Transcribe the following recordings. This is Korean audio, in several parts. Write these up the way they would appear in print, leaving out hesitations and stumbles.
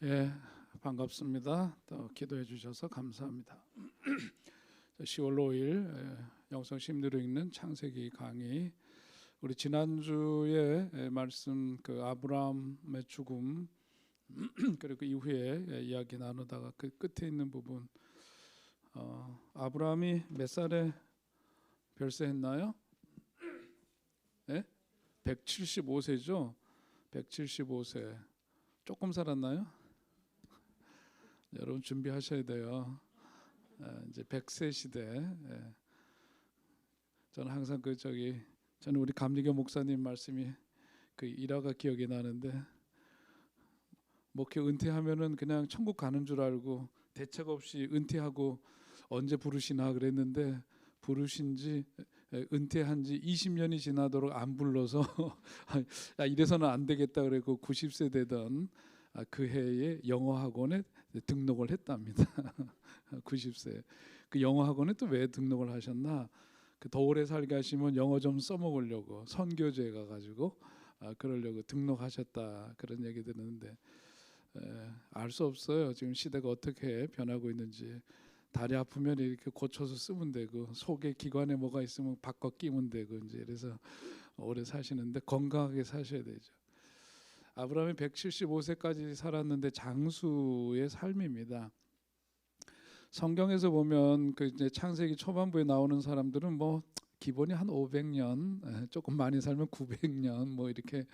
예, 반갑습니다. 또 기도해 주셔서 감사합니다. 10월 5일 영성 심리로 읽는 창세기 강의. 우리 지난주에 말씀 그 아브라함의 죽음 그리고 그 이후에 이야기 나누다가 그 끝에 있는 부분 아브라함이 몇 살에 별세했나요? 예? 175세죠. 175세. 조금 살았나요? 여러분 준비하셔야 돼요. 이제 100세 시대. 저는 항상 저는 우리 감리교 목사님 말씀이 그 일화가 기억이 나는데, 목회 은퇴하면은 그냥 천국 가는 줄 알고 대책 없이 은퇴하고 언제 부르시나 그랬는데, 부르신지 은퇴한 지 20년이 지나도록 안 불러서 야, 이래서는 안 되겠다 그래고 90세 되던 그 해에 영어 학원에 등록을 했답니다. 90세. 그 영어 학원에 또 왜 등록을 하셨나? 그 더 오래 살게 하시면 영어 좀 써먹으려고 선교제 가가지고 그러려고 등록하셨다, 그런 얘기 듣는데 알 수 없어요. 지금 시대가 어떻게 변하고 있는지. 다리 아프면 이렇게 고쳐서 쓰면 되고, 속에 기관에 뭐가 있으면 바꿔 끼면 되고, 이제 그래서 오래 사시는데 건강하게 사셔야 되죠. 아브라함이 175세까지 살았는데 장수의 삶입니다. 성경에서 보면 그 이제 창세기 초반부에 나오는 사람들은 뭐 기본이 한 500년, 조금 많이 살면 900년 뭐 이렇게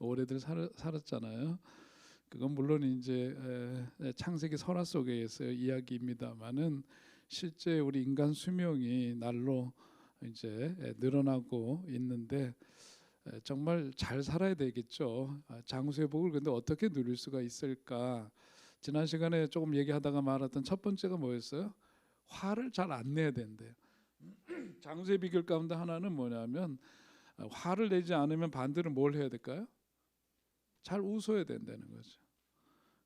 오래들 살았잖아요. 그건 물론 이제 창세기 설화 속에서의 이야기입니다만은, 실제 우리 인간 수명이 날로 이제 늘어나고 있는데 정말 잘 살아야 되겠죠. 장수의 복을 근데 어떻게 누릴 수가 있을까? 지난 시간에 조금 얘기하다가 말았던 첫 번째가 뭐였어요? 화를 잘 안 내야 된대요. 장수의 비결 가운데 하나는 뭐냐면, 화를 내지 않으면 반대로 뭘 해야 될까요? 잘 웃어야 된다는 거죠.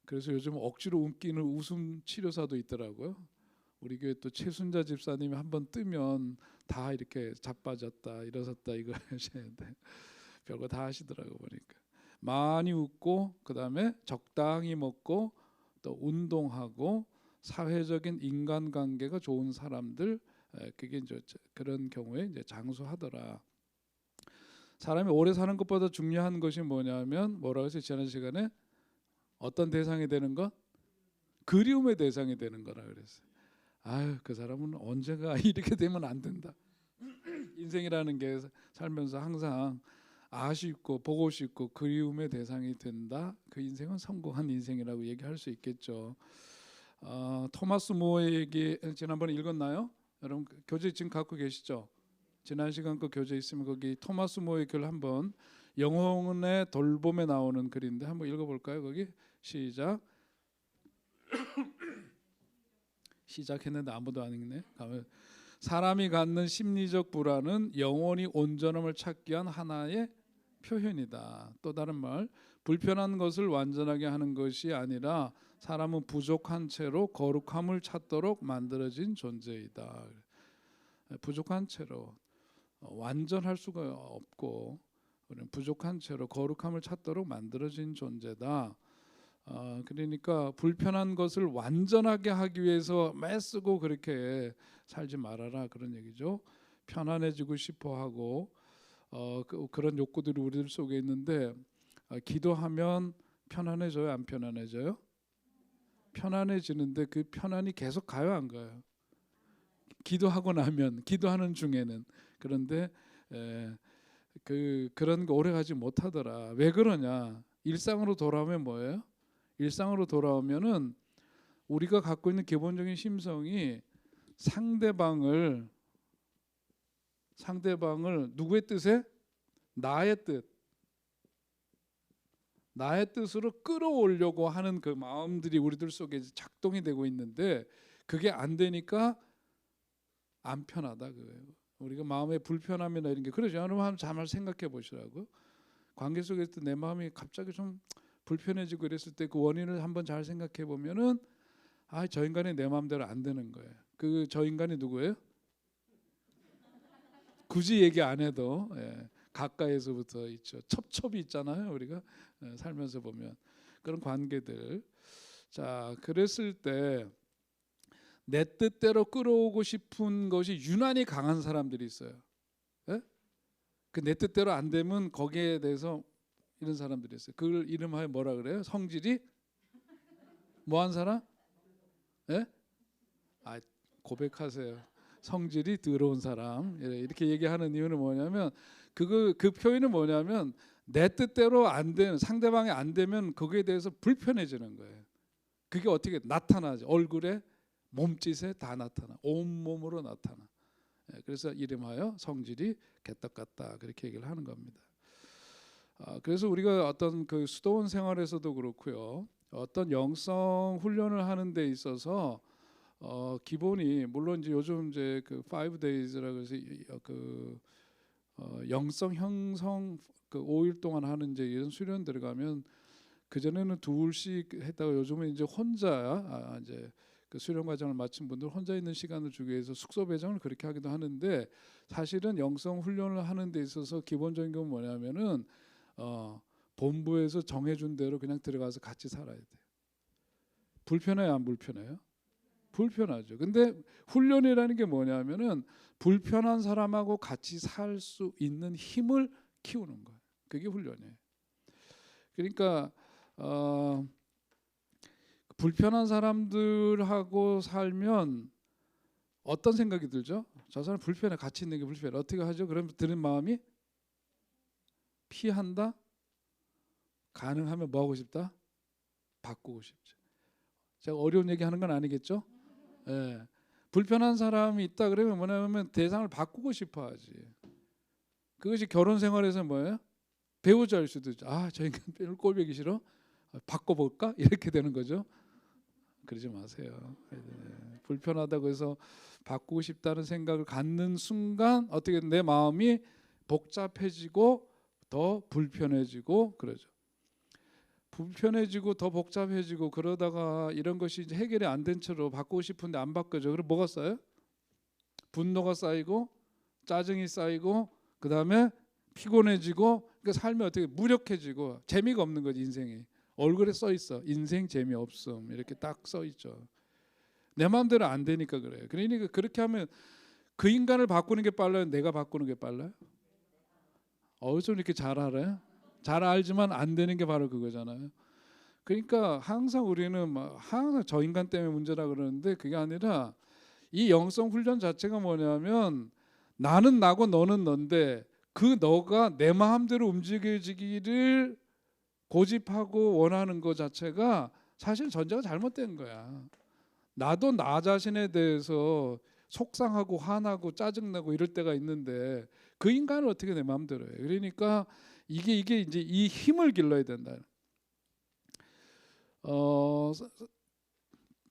그래서 요즘 억지로 웃기는 웃음 치료사도 있더라고요. 우리 교회 또 최순자 집사님이 한번 뜨면 다 이렇게 자빠졌다 일어섰다 이거 하셔야 돼. 별거 다 하시더라고 보니까. 많이 웃고, 그 다음에 적당히 먹고, 또 운동하고, 사회적인 인간관계가 좋은 사람들, 그게 이제 그런 경우에 이제 장수하더라. 사람이 오래 사는 것보다 중요한 것이 뭐냐면, 뭐라고 해서 지난 시간에 어떤 대상이 되는 것? 그리움의 대상이 되는 거라 그랬어요. 아유, 그 사람은 언제가 이렇게 되면 안 된다. 인생이라는 게 살면서 항상 아쉽고 보고 싶고 그리움의 대상이 된다. 그 인생은 성공한 인생이라고 얘기할 수 있겠죠. 토마스 모어의 얘기 지난번에 읽었나요? 여러분 교재 지금 갖고 계시죠? 지난 시간 그 교재 있으면 거기 토마스 모어의 글 한번, 영혼의 돌봄에 나오는 글인데 한번 읽어볼까요? 거기 시작. 시작했는데 아무도 안 읽네. 사람이 갖는 심리적 불안은 영혼이 온전함을 찾기 위한 하나의 표현이다. 또 다른 말, 불편한 것을 완전하게 하는 것이 아니라 사람은 부족한 채로 거룩함을 찾도록 만들어진 존재이다. 부족한 채로 완전할 수가 없고, 부족한 채로 거룩함을 찾도록 만들어진 존재다. 그러니까 불편한 것을 완전하게 하기 위해서 매쓰고 그렇게 살지 말아라, 그런 얘기죠. 편안해지고 싶어하고 그런 욕구들이 우리들 속에 있는데, 기도하면 편안해져요, 안 편안해져요? 편안해지는데 그 편안이 계속 가요, 안 가요? 기도하고 나면, 기도하는 중에는. 그런데 그런 거 오래 가지 못하더라. 왜 그러냐? 일상으로 돌아오면 뭐예요? 일상으로 돌아오면은 우리가 갖고 있는 기본적인 심성이 상대방을 누구의 뜻에? 나의 뜻으로 끌어오려고 하는 그 마음들이 우리들 속에 작동이 되고 있는데, 그게 안 되니까 안 편하다 그거예요. 우리가 마음의 불편함이나 이런 게 그러죠. 여러분 한번 잘 생각해 보시라고. 관계 속에서 내 마음이 갑자기 좀 불편해지고 이랬을 때 그 원인을 한번 잘 생각해 보면은, 저 인간이 내 마음대로 안 되는 거예요. 그 저 인간이 누구예요? 굳이 얘기 안 해도 가까이에서부터 있죠. 첩첩이 있잖아요. 우리가 살면서 보면 그런 관계들. 자, 그랬을 때 내 뜻대로 끌어오고 싶은 것이 유난히 강한 사람들이 있어요. 예? 그 내 뜻대로 안 되면 거기에 대해서 이런 사람들이 있어요. 그걸 이름하여 뭐라 그래요? 성질이 뭐한 사람? 예? 아, 고백하세요. 성질이 더러운 사람. 이렇게 얘기하는 이유는 뭐냐면 그 표현은 뭐냐면 내 뜻대로 안 되는, 상대방이 안 되면 거기에 대해서 불편해지는 거예요. 그게 어떻게 나타나죠? 얼굴에, 몸짓에 다 나타나. 온몸으로 나타나. 그래서 이름하여 성질이 개떡 같다, 그렇게 얘기를 하는 겁니다. 그래서 우리가 어떤 그 수도원 생활에서도 그렇고요, 어떤 영성 훈련을 하는 데 있어서 기본이, 물론 이제 요즘 이제 그 5days라고 해서 영성 형성 그 5일 동안 하는 이제 이런 수련 들어가면, 그 전에는 둘씩 했다가 요즘은 이제 혼자 이제 그 수련 과정을 마친 분들 혼자 있는 시간을 주기 위해서 숙소 배정을 그렇게 하기도 하는데, 사실은 영성 훈련을 하는 데 있어서 기본적인 건 뭐냐면은 본부에서 정해준 대로 그냥 들어가서 같이 살아야 돼요. 불편해요, 안 불편해요? 불편하죠. 근데 훈련이라는 게 뭐냐면은 불편한 사람하고 같이 살 수 있는 힘을 키우는 거예요. 그게 훈련이에요. 그러니까 불편한 사람들하고 살면 어떤 생각이 들죠? 저 사람 불편해, 같이 있는 게 불편해. 어떻게 하죠? 그럼 드는 마음이 피한다? 가능하면 뭐 하고 싶다? 바꾸고 싶죠. 제가 어려운 얘기 하는 건 아니겠죠? 예. 불편한 사람이 있다 그러면 뭐냐면 대상을 바꾸고 싶어 하지. 그것이 결혼 생활에서 뭐예요? 배우자일 수도 있죠. 아, 저 인간 꼴보기 싫어? 바꿔볼까? 이렇게 되는 거죠. 그러지 마세요. 불편하다고 해서 바꾸고 싶다는 생각을 갖는 순간 어떻게 내 마음이 복잡해지고 더 불편해지고 그러죠. 불편해지고 더 복잡해지고 그러다가 이런 것이 이제 해결이 안 된 채로 바꾸고 싶은데 안 바뀌어져. 그럼 뭐가 쌓여요? 분노가 쌓이고 짜증이 쌓이고 그 다음에 피곤해지고, 그러니까 삶이 어떻게 무력해지고 재미가 없는 거지. 인생이 얼굴에 써 있어. 인생 재미없음 이렇게 딱 써 있죠. 내 마음대로 안 되니까 그래요. 그러니까 그렇게 하면 그 인간을 바꾸는 게 빨라요, 내가 바꾸는 게 빨라요? 어디서 이렇게 잘 알아요? 잘 알지만 안 되는 게 바로 그거잖아요. 그러니까 항상 우리는 막 항상 저 인간 때문에 문제라 그러는데, 그게 아니라 이 영성 훈련 자체가 뭐냐면 나는 나고 너는 넌데 그 너가 내 마음대로 움직여지기를 고집하고 원하는 것 자체가 사실 전제가 잘못된 거야. 나도 나 자신에 대해서 속상하고 화나고 짜증나고 이럴 때가 있는데 그 인간을 어떻게 내 마음대로 해. 그러니까 이게 이제 이 힘을 길러야 된다.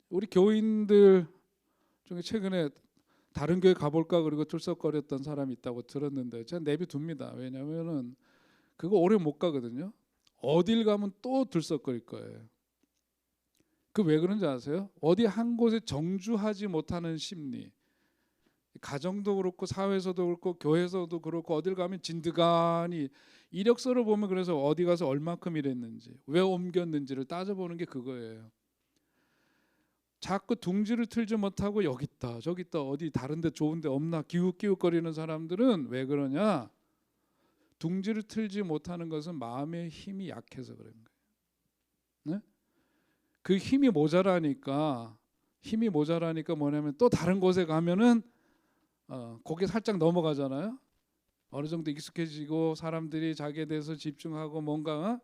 우리 교인들 중에 최근에 다른 교회 가볼까 그리고 들썩거렸던 사람이 있다고 들었는데 제가 내비둡니다. 왜냐하면은 그거 오래 못 가거든요. 어딜 가면 또 들썩거릴 거예요. 그 왜 그런지 아세요? 어디 한 곳에 정주하지 못하는 심리. 가정도 그렇고 사회에서도 그렇고 교회에서도 그렇고 어딜 가면 진드간이 이력서를 보면 그래서 어디 가서 얼마큼 일했는지 왜 옮겼는지를 따져보는 게 그거예요. 자꾸 둥지를 틀지 못하고 여기 있다 저기 있다 어디 다른 데 좋은 데 없나 기웃기웃거리는 사람들은 왜 그러냐? 둥지를 틀지 못하는 것은 마음의 힘이 약해서 그런 거예요. 네? 그 힘이 모자라니까 뭐냐면 또 다른 곳에 가면은 거기에 살짝 넘어가잖아요. 어느 정도 익숙해지고 사람들이 자기에 대해서 집중하고 뭔가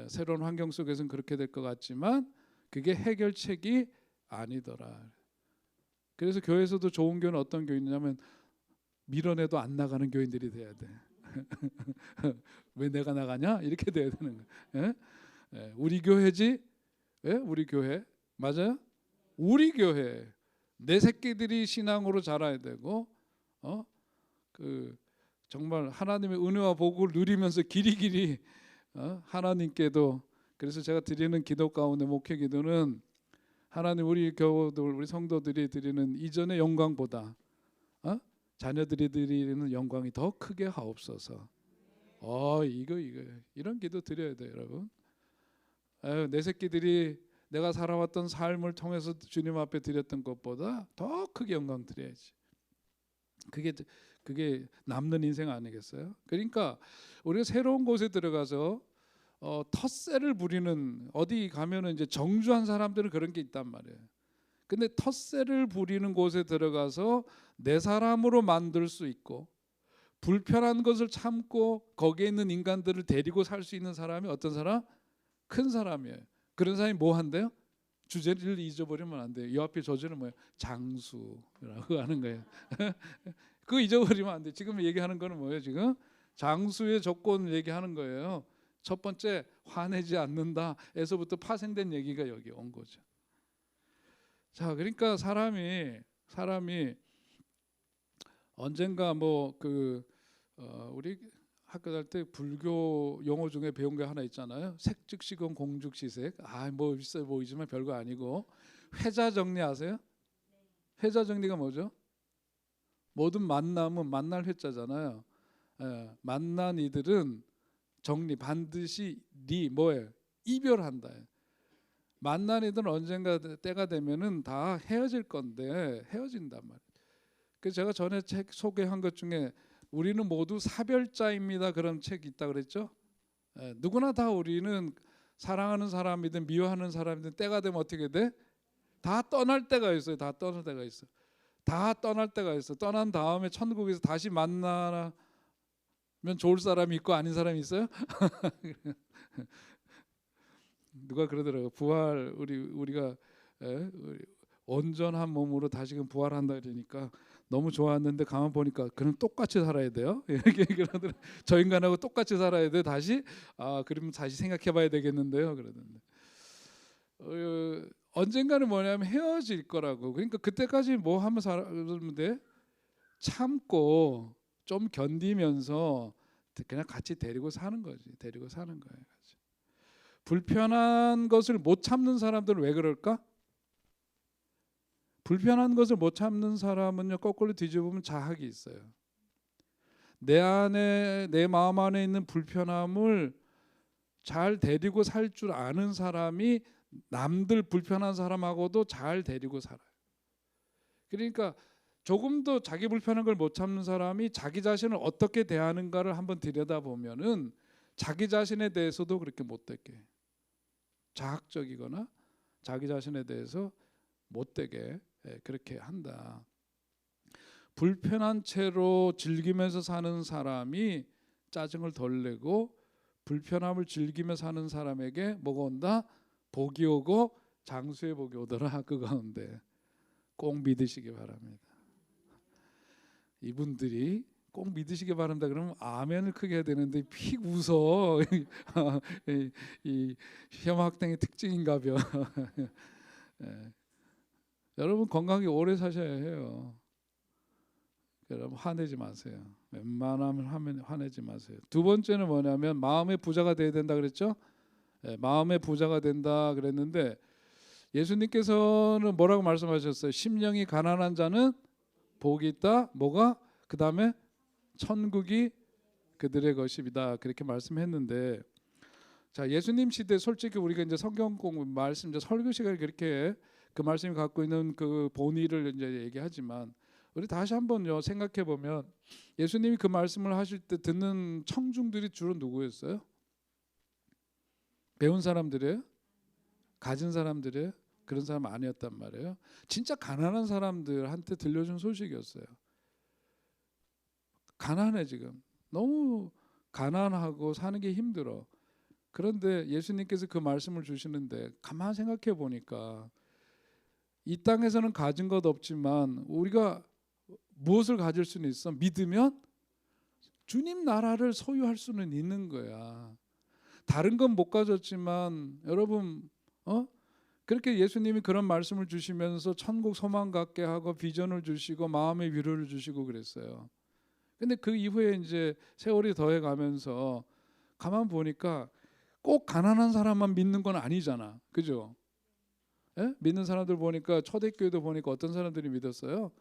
새로운 환경 속에서는 그렇게 될 것 같지만 그게 해결책이 아니더라. 그래서 교회에서도 좋은 교회는 어떤 교회냐면 밀어내도 안 나가는 교인들이 돼야 돼. 왜 내가 나가냐? 이렇게 돼야 되는 거예요. 우리 교회지? 우리 교회 맞아요? 우리 교회 내 새끼들이 신앙으로 자라야 되고 그 정말 하나님의 은혜와 복을 누리면서 길이길이 하나님께도. 그래서 제가 드리는 기도 가운데 목회 기도는 하나님 우리 교우들 우리 성도들이 드리는 이전의 영광보다 자녀들이 드리는 영광이 더 크게 하옵소서. 이거 이런 기도 드려야 돼요, 여러분. 내 새끼들이 내가 살아왔던 삶을 통해서 주님 앞에 드렸던 것보다 더 크게 영광 드려야지. 그게 남는 인생 아니겠어요? 그러니까 우리가 새로운 곳에 들어가서 텃세를 부리는, 어디 가면은 이제 정주한 사람들은 그런 게 있단 말이에요. 근데 텃세를 부리는 곳에 들어가서 내 사람으로 만들 수 있고 불편한 것을 참고 거기에 있는 인간들을 데리고 살 수 있는 사람이 어떤 사람? 큰 사람이에요. 그런 사람이 뭐 한대요? 주제를 잊어버리면 안 돼요. 이 앞에 저주는 뭐예요? 장수라고 하는 거예요. 그거 잊어버리면 안 돼. 지금 얘기하는 거는 뭐예요? 지금 장수의 조건을 얘기하는 거예요. 첫 번째, 화내지 않는다에서부터 파생된 얘기가 여기 온 거죠. 자, 그러니까 사람이 언젠가 우리 학교 다닐 때 불교 용어 중에 배운 게 하나 있잖아요. 색즉시공 공즉시색. 뭐 있어 보이지만 별거 아니고, 회자 정리 아세요? 회자 정리가 뭐죠? 모든 만남은 만날 회자잖아요. 만난 이들은 정리 반드시 뭐예요? 이별한다. 만난 이들은 언젠가 때가 되면은 다 헤어질 건데 헤어진단 말이에요. 그래서 제가 전에 책 소개한 것 중에 우리는 모두 사별자입니다, 그런 책이 있다 그랬죠. 누구나 다 우리는 사랑하는 사람이든 미워하는 사람이든 때가 되면 어떻게 돼? 다 떠날 때가 있어요. 다 떠날 때가 있어. 다 떠날 때가 있어. 떠난 다음에 천국에서 다시 만나면 좋을 사람이 있고 아닌 사람이 있어요? 누가 그러더라고. 부활 우리가 온전한 몸으로 다시금 부활한다 그러니까 너무 좋았는데 가만 보니까 그럼 똑같이 살아야 돼요. 이렇게 그러더라고. 저 인간하고 똑같이 살아야 돼. 다시 그러면 다시 생각해봐야 되겠는데요. 그러던데. 언젠가는 뭐냐면 헤어질 거라고. 그러니까 그때까지 뭐 하면 살면 돼? 참고 좀 견디면서 그냥 같이 데리고 사는 거지. 데리고 사는 거예요. 같이. 불편한 것을 못 참는 사람들은 왜 그럴까? 불편한 것을 못 참는 사람은요, 거꾸로 뒤집으면 자학이 있어요. 내 마음 안에 있는 불편함을 잘 데리고 살 줄 아는 사람이 남들 불편한 사람하고도 잘 데리고 살아요. 그러니까 조금도 자기 불편한 걸 못 참는 사람이 자기 자신을 어떻게 대하는가를 한번 들여다보면은 자기 자신에 대해서도 그렇게 못되게, 자학적이거나 자기 자신에 대해서 못되게 그렇게 한다. 불편한 채로 즐기면서 사는 사람이 짜증을 덜 내고, 불편함을 즐기며 사는 사람에게 뭐가 온다? 복이 오고 장수의 복이 오더라. 그 가운데 꼭 믿으시기 바랍니다. 이분들이 꼭 믿으시기 바랍니다. 그러면 아멘을 크게 해야 되는데 픽 웃어. 이 시험 학생의 특징인가벼. 여러분 건강히 오래 사셔야 해요. 여러분 화내지 마세요. 웬만하면 화내지 마세요. 두 번째는 뭐냐면 마음의 부자가 돼야 된다 그랬죠? 마음의 부자가 된다 그랬는데 예수님께서는 뭐라고 말씀하셨어요? 심령이 가난한 자는 복이 있다. 뭐가? 그 다음에 천국이 그들의 것이다. 그렇게 말씀했는데, 자, 예수님 시대 솔직히 우리가 이제 성경 공부 말씀 이제 설교 시간에 그렇게 그 말씀이 갖고 있는 그 본의를 이제 얘기하지만, 우리 다시 한번요 생각해 보면 예수님이 그 말씀을 하실 때 듣는 청중들이 주로 누구였어요? 배운 사람들이에요? 가진 사람들이에요? 그런 사람 아니었단 말이에요. 진짜 가난한 사람들한테 들려준 소식이었어요. 가난해, 지금 너무 가난하고 사는 게 힘들어. 그런데 예수님께서 그 말씀을 주시는데 가만 생각해 보니까 이 땅에서는 가진 것 없지만 우리가 무엇을 가질 수는 있어? 믿으면 주님 나라를 소유할 수는 있는 거야. 다른 건 못 가졌지만 여러분 그렇게 예수님이 그런 말씀을 주시면서 천국 소망 갖게 하고 비전을 주시고 마음의 위로를 주시고 그랬어요. 근데 그 이후에 이제 세월이 더해 가면서 가만 보니까 꼭 가난한 사람만 믿는 건 아니잖아. 그죠? 예? 믿는 사람들 보니까 초대교회도 보니까 어떤 사람들이 믿었어요?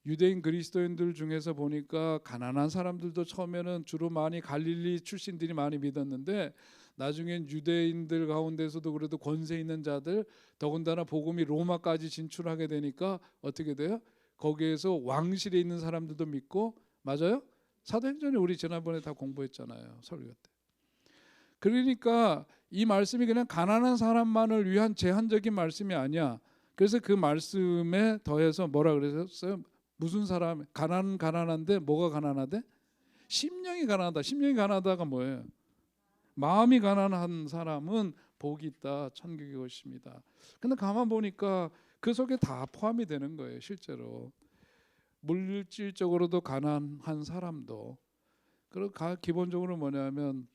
유대인 그리스도인들 중에서 보니까 가난한 사람들도 처음에는 주로 많이 갈릴리 출신들이 많이 믿었는데 나중엔 유대인들 가운데서도 그래도 권세 있는 자들, 더군다나 복음이 로마까지 진출하게 되니까 어떻게 돼요? 거기에서 왕실에 있는 사람들도 믿고, 맞아요? 사도행전에 우리 지난번에 다 공부했잖아요, 설교 때. 그러니까 이 말씀이 그냥 가난한 사람만을 위한 제한적인 말씀이 아니야. 그래서 그 말씀에 더해서 뭐라 그랬어요? 무슨 사람, 가난한데 뭐가 가난하대? 심령이 가난하다. 심령이 가난하다가 뭐예요? 마음이 가난한 사람은 복이 있다, 천국의 것입니다. 근데 가만 보니까 그 속에 다 포함이 되는 거예요, 실제로. 물질적으로도 가난한 사람도. 그리고 기본적으로 뭐냐면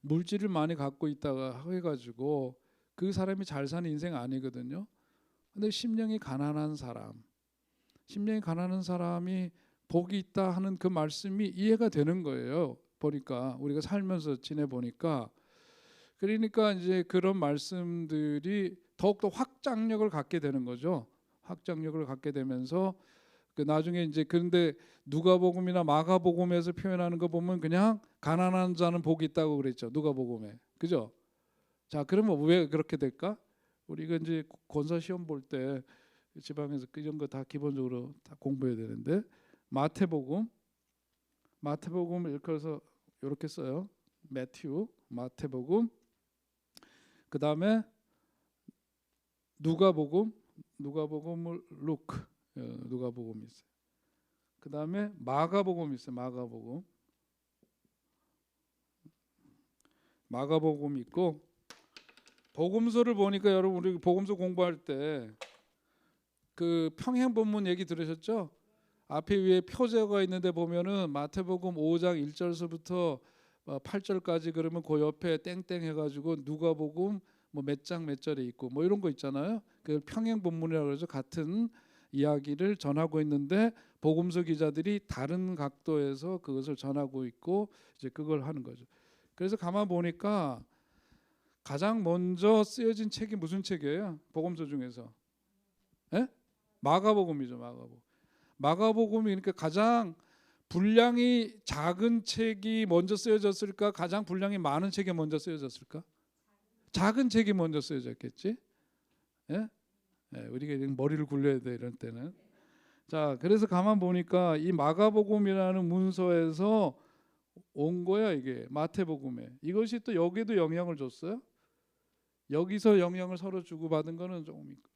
물질을 많이 갖고 있다가 해가지고 그 사람이 잘 사는 인생 아니거든요. 근데 심령이 가난한 사람이 복이 있다 하는 그 말씀이 이해가 되는 거예요. 보니까 우리가 살면서 지내보니까. 그러니까 이제 그런 말씀들이 더욱더 확장력을 갖게 되는 거죠. 확장력을 갖게 되면서 그 나중에 이제 그런데 누가복음이나 마가복음에서 표현하는 거 보면 그냥 가난한 자는 복이 있다고 그랬죠. 누가복음에. 그죠? 자, 그러면 왜 그렇게 될까? 우리가 이제 권사 시험 볼 때 지방에서 이런 거 다 기본적으로 다 공부해야 되는데, 마태복음 이렇게 해서 이렇게 써요. 마태복음, 그 다음에 누가복음을 누가복음이 있어요. 그 다음에 마가복음이 있어요. 마가복음이 있고, 복음서를 보니까 여러분 우리 복음서 공부할 때 그 평행본문 얘기 들으셨죠? 앞에 위에 표제가 있는데 보면은 마태복음 5장 1절서부터 8절까지 그러면 그 옆에 땡땡 해가지고 누가복음 뭐 몇 장 몇 절에 있고 뭐 이런 거 있잖아요. 그 평행본문이라고 그러죠. 같은 이야기를 전하고 있는데 복음서 기자들이 다른 각도에서 그것을 전하고 있고 이제 그걸 하는 거죠. 그래서 가만 보니까 가장 먼저 쓰여진 책이 무슨 책이에요? 복음서 중에서? 예? 마가복음이죠. 마가복음이 그러니까 가장 분량이 작은 책이 먼저 쓰여졌을까? 가장 분량이 많은 책이 먼저 쓰여졌을까? 작은 책이 먼저 쓰여졌겠지? 예? 예, 우리가 머리를 굴려야 돼 이런 때는. 자, 그래서 가만 보니까 이 마가복음이라는 문서에서 온 거야 이게 마태복음에. 이것이 또 여기도 영향을 줬어요. 여기서 영향을 서로 주고받은 거는 조금 있고.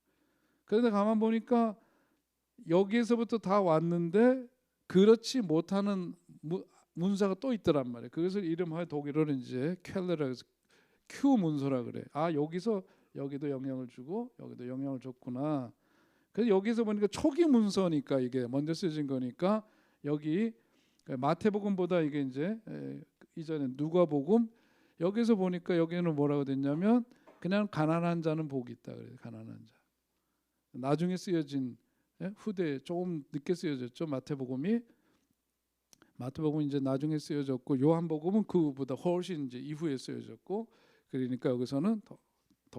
그런데 가만 보니까 여기에서부터 다 왔는데 그렇지 못하는 문서가 또 있더란 말이에요. 그것을 이름하여 독일어로 이제 켈레라 해서 Q 문서라 그래. 아, 여기도 영향을 주고 여기도 영향을 줬구나. 그래서 여기서 보니까 초기 문서니까 이게 먼저 쓰여진 거니까 여기 마태복음보다 이게 이제 이전에 누가복음, 여기서 보니까 여기는 뭐라고 됐냐면 그냥 가난한 자는 복이 있다 그래요. 가난한 자. 나중에 쓰여진, 후대에 조금 늦게 쓰여졌죠. 마태복음이 이제 나중에 쓰여졌고, 요한복음은 그보다 훨씬 이제 이후에 쓰여졌고, 그러니까 여기서는 더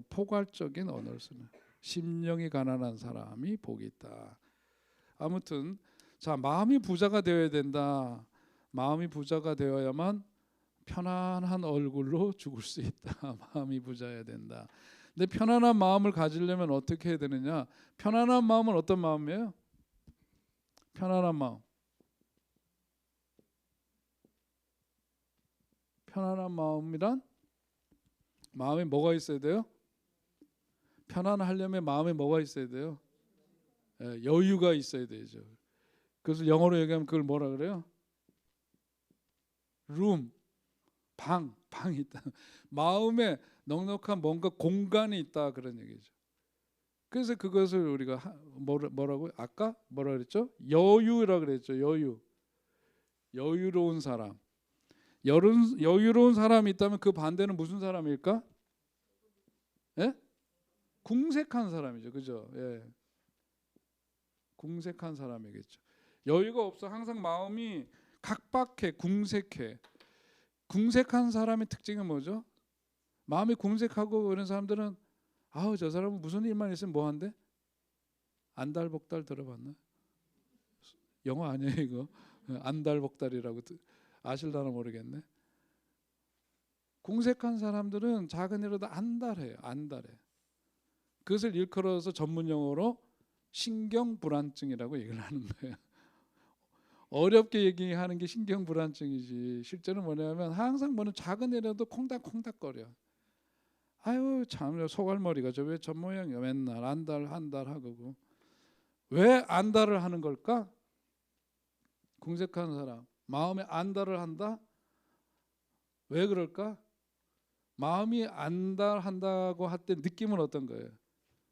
포괄적인 언어를 쓰는, 심령이 가난한 사람이 복이 있다. 아무튼 자, 마음이 부자가 되어야 된다. 마음이 부자가 되어야만 편안한 얼굴로 죽을 수 있다. 마음이 부자여야 된다. 근데 편안한 마음을 가지려면 어떻게 해야 되느냐? 편안한 마음은 어떤 마음이에요? 편안한 마음. 편안한 마음이란 마음에 뭐가 있어야 돼요? 편안하려면 마음에 뭐가 있어야 돼요? 여유가 있어야 되죠. 그래서 영어로 얘기하면 그걸 뭐라 그래요? room, 방이 있다. 마음에 넉넉한 뭔가 공간이 있다 그런 얘기죠. 그래서 그것을 우리가 뭐라고 아까 뭐라 그랬죠? 여유라 그랬죠. 여유로운 사람. 여유로운 사람이 있다면 그 반대는 무슨 사람일까? 예? 궁색한 사람이죠. 그죠? 예. 궁색한 사람이겠죠. 여유가 없어. 항상 마음이 각박해, 궁색해. 궁색한 사람의 특징은 뭐죠? 마음이 궁색하고 그런 사람들은 아우, 저 사람은 무슨 일만 있으면 뭐 한대? 안달복달 들어봤나? 영어 아니에요 이거? 안달복달이라고 아실라나 모르겠네. 궁색한 사람들은 작은 일에도 안달해요. 안달해. 그것을 일컬어서 전문 용어로 신경불안증이라고 얘기를 하는 거예요. 어렵게 얘기하는 게 신경불안증이지 실제는 뭐냐면 항상 뭐는 작은 일에도 콩닥콩닥거려. 아유 참 소갈머리가 저 왜 저 모양이야. 맨날 안달 하고. 왜 안달을 하는 걸까? 궁색한 사람 마음에 안달을 한다? 왜 그럴까? 마음이 안달한다고 할 때 느낌은 어떤 거예요?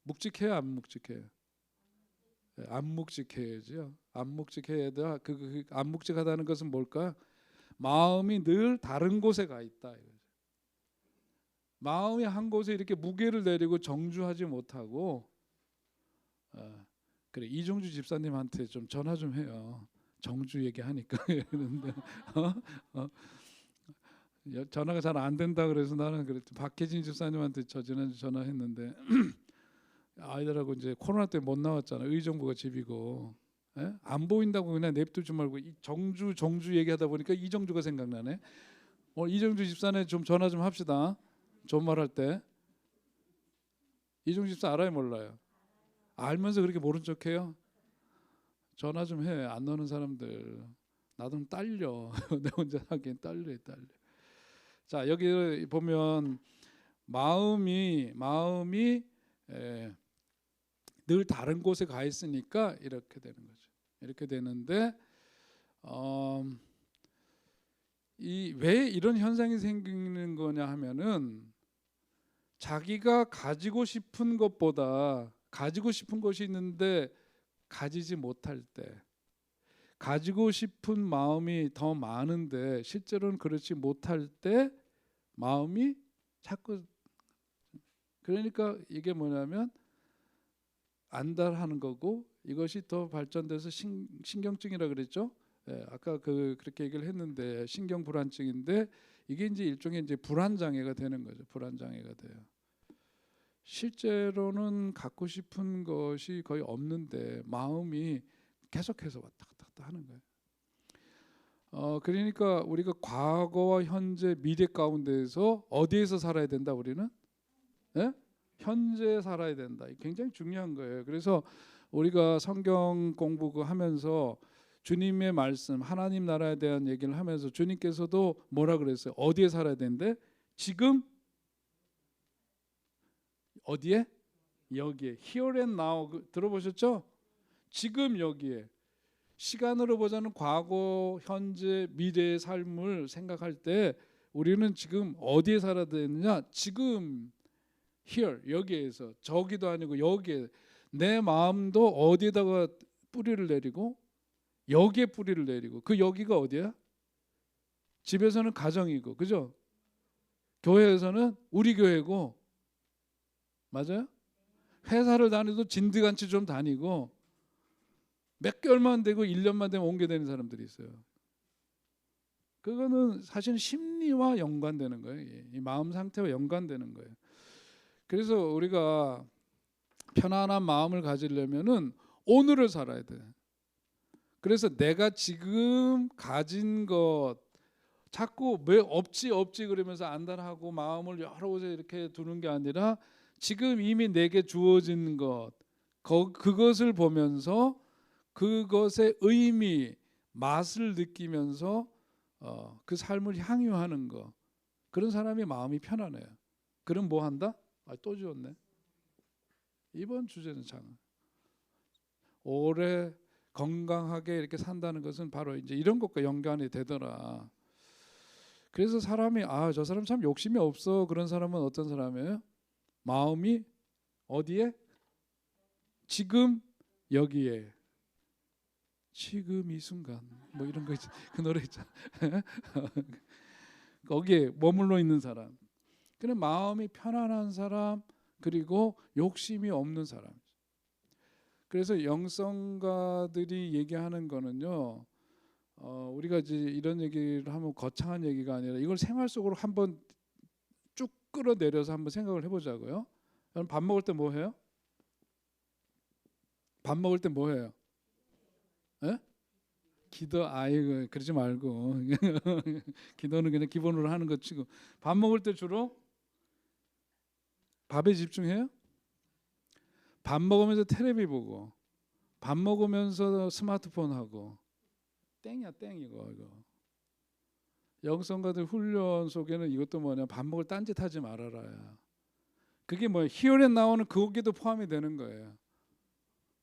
묵직해요, 안 묵직해요? 안 묵직해야죠. 안 묵직해야 돼. 안 묵직하다는 것은 뭘까? 마음이 늘 다른 곳에 가 있다. 마음이 한 곳에 이렇게 무게를 내리고 정주하지 못하고 그래 이종주 집사님한테 좀 전화 좀 해요. 정주 얘기하니까 그런데 전화가 잘 안 된다 그래서 나는 그랬더니 박혜진 집사님한테 저 지난주 전화했는데 아이들하고 이제 코로나 때 못 나왔잖아. 의정부가 집이고 안 보인다고 그냥 냅두지 말고 이 정주 얘기하다 보니까 이정주가 생각나네. 이정주 집사님 좀 전화 좀 합시다. 좋은 말 할 때. 이정주 집사 알아요 몰라요? 알면서 그렇게 모른 척해요? 전화 좀 해. 안 노는 사람들. 나도 딸려. 내 혼자 하기엔 딸려. 자 여기 보면 마음이 늘 다른 곳에 가 있으니까 이렇게 되는 거죠. 이렇게 되는데 왜 이런 현상이 생기는 거냐 하면은 자기가 가지고 싶은 것보다 가지고 싶은 것이 있는데 가지지 못할 때 가지고 싶은 마음이 더 많은데 실제로는 그렇지 못할 때 마음이 자꾸 그러니까 이게 뭐냐면 안달하는 거고 이것이 더 발전돼서 신경증이라 그랬죠. 아까 그렇게 얘기를 했는데 신경불안증인데 이게 이제 일종의 이제 불안장애가 되는 거죠. 불안장애가 돼요. 실제로는 갖고 싶은 것이 거의 없는데 마음이 계속해서 왔다 갔다 하는 거예요. 그러니까 우리가 과거와 현재 미래 가운데에서 어디에서 살아야 된다 우리는? 예? 현재 살아야 된다. 굉장히 중요한 거예요. 그래서 우리가 성경 공부 하면서 주님의 말씀, 하나님 나라에 대한 얘기를 하면서 주님께서도 뭐라 그랬어요? 어디에 살아야 되는데? 지금 어디에? 여기에. Here and now 들어보셨죠? 지금 여기에. 시간으로 보자는 과거, 현재, 미래의 삶을 생각할 때 우리는 지금 어디에 살아야 되느냐? 지금 here 여기에서 저기도 아니고 여기에 내 마음도 어디에다가 뿌리를 내리고 여기에 뿌리를 내리고 그 여기가 어디야? 집에서는 가정이고 그죠? 교회에서는 우리 교회고 맞아요? 회사를 다니도 진드같이 좀 다니고 몇 개월만 되고 1년만 되면 옮게 되는 사람들이 있어요. 그거는 사실 심리와 연관되는 거예요. 이 마음 상태와 연관되는 거예요. 그래서 우리가 편안한 마음을 가지려면은 오늘을 살아야 돼. 그래서 내가 지금 가진 것 자꾸 왜 없지 그러면서 안달하고 마음을 여러 곳에 이렇게 두는 게 아니라 지금 이미 내게 주어진 것 그것을 보면서 그것의 의미 맛을 느끼면서 그 삶을 향유하는 거 그런 사람이 마음이 편안해요. 그럼 뭐 한다? 또 지웠네. 이번 주제는 참 오래 건강하게 이렇게 산다는 것은 바로 이제 이런 것과 연관이 되더라. 그래서 사람이 저 사람 참 욕심이 없어. 그런 사람은 어떤 사람이에요? 마음이 어디에? 지금 여기에. 지금 이 순간. 뭐 이런 거 있죠. 그 노래 있잖아. 거기에 머물러 있는 사람. 그냥 마음이 편안한 사람 그리고 욕심이 없는 사람. 그래서 영성가들이 얘기하는 거는요. 우리가 이제 이런 얘기를 하면 거창한 얘기가 아니라 이걸 생활 속으로 한번 쭉 끌어내려서 한번 생각을 해보자고요. 여러분 밥 먹을 때 뭐 해요? 밥 먹을 때 뭐 해요? 에? 기도 아이고 그러지 말고 기도는 그냥 기본으로 하는 것 치고 밥 먹을 때 주로 밥에 집중해요? 밥 먹으면서 텔레비 보고 밥 먹으면서 스마트폰 하고 땡이야 땡 이거. 영성가들 훈련 속에는 이것도 뭐냐 밥 먹을 딴짓 하지 말아라야. 그게 뭐 히어에 나오는 그것도 포함이 되는 거예요.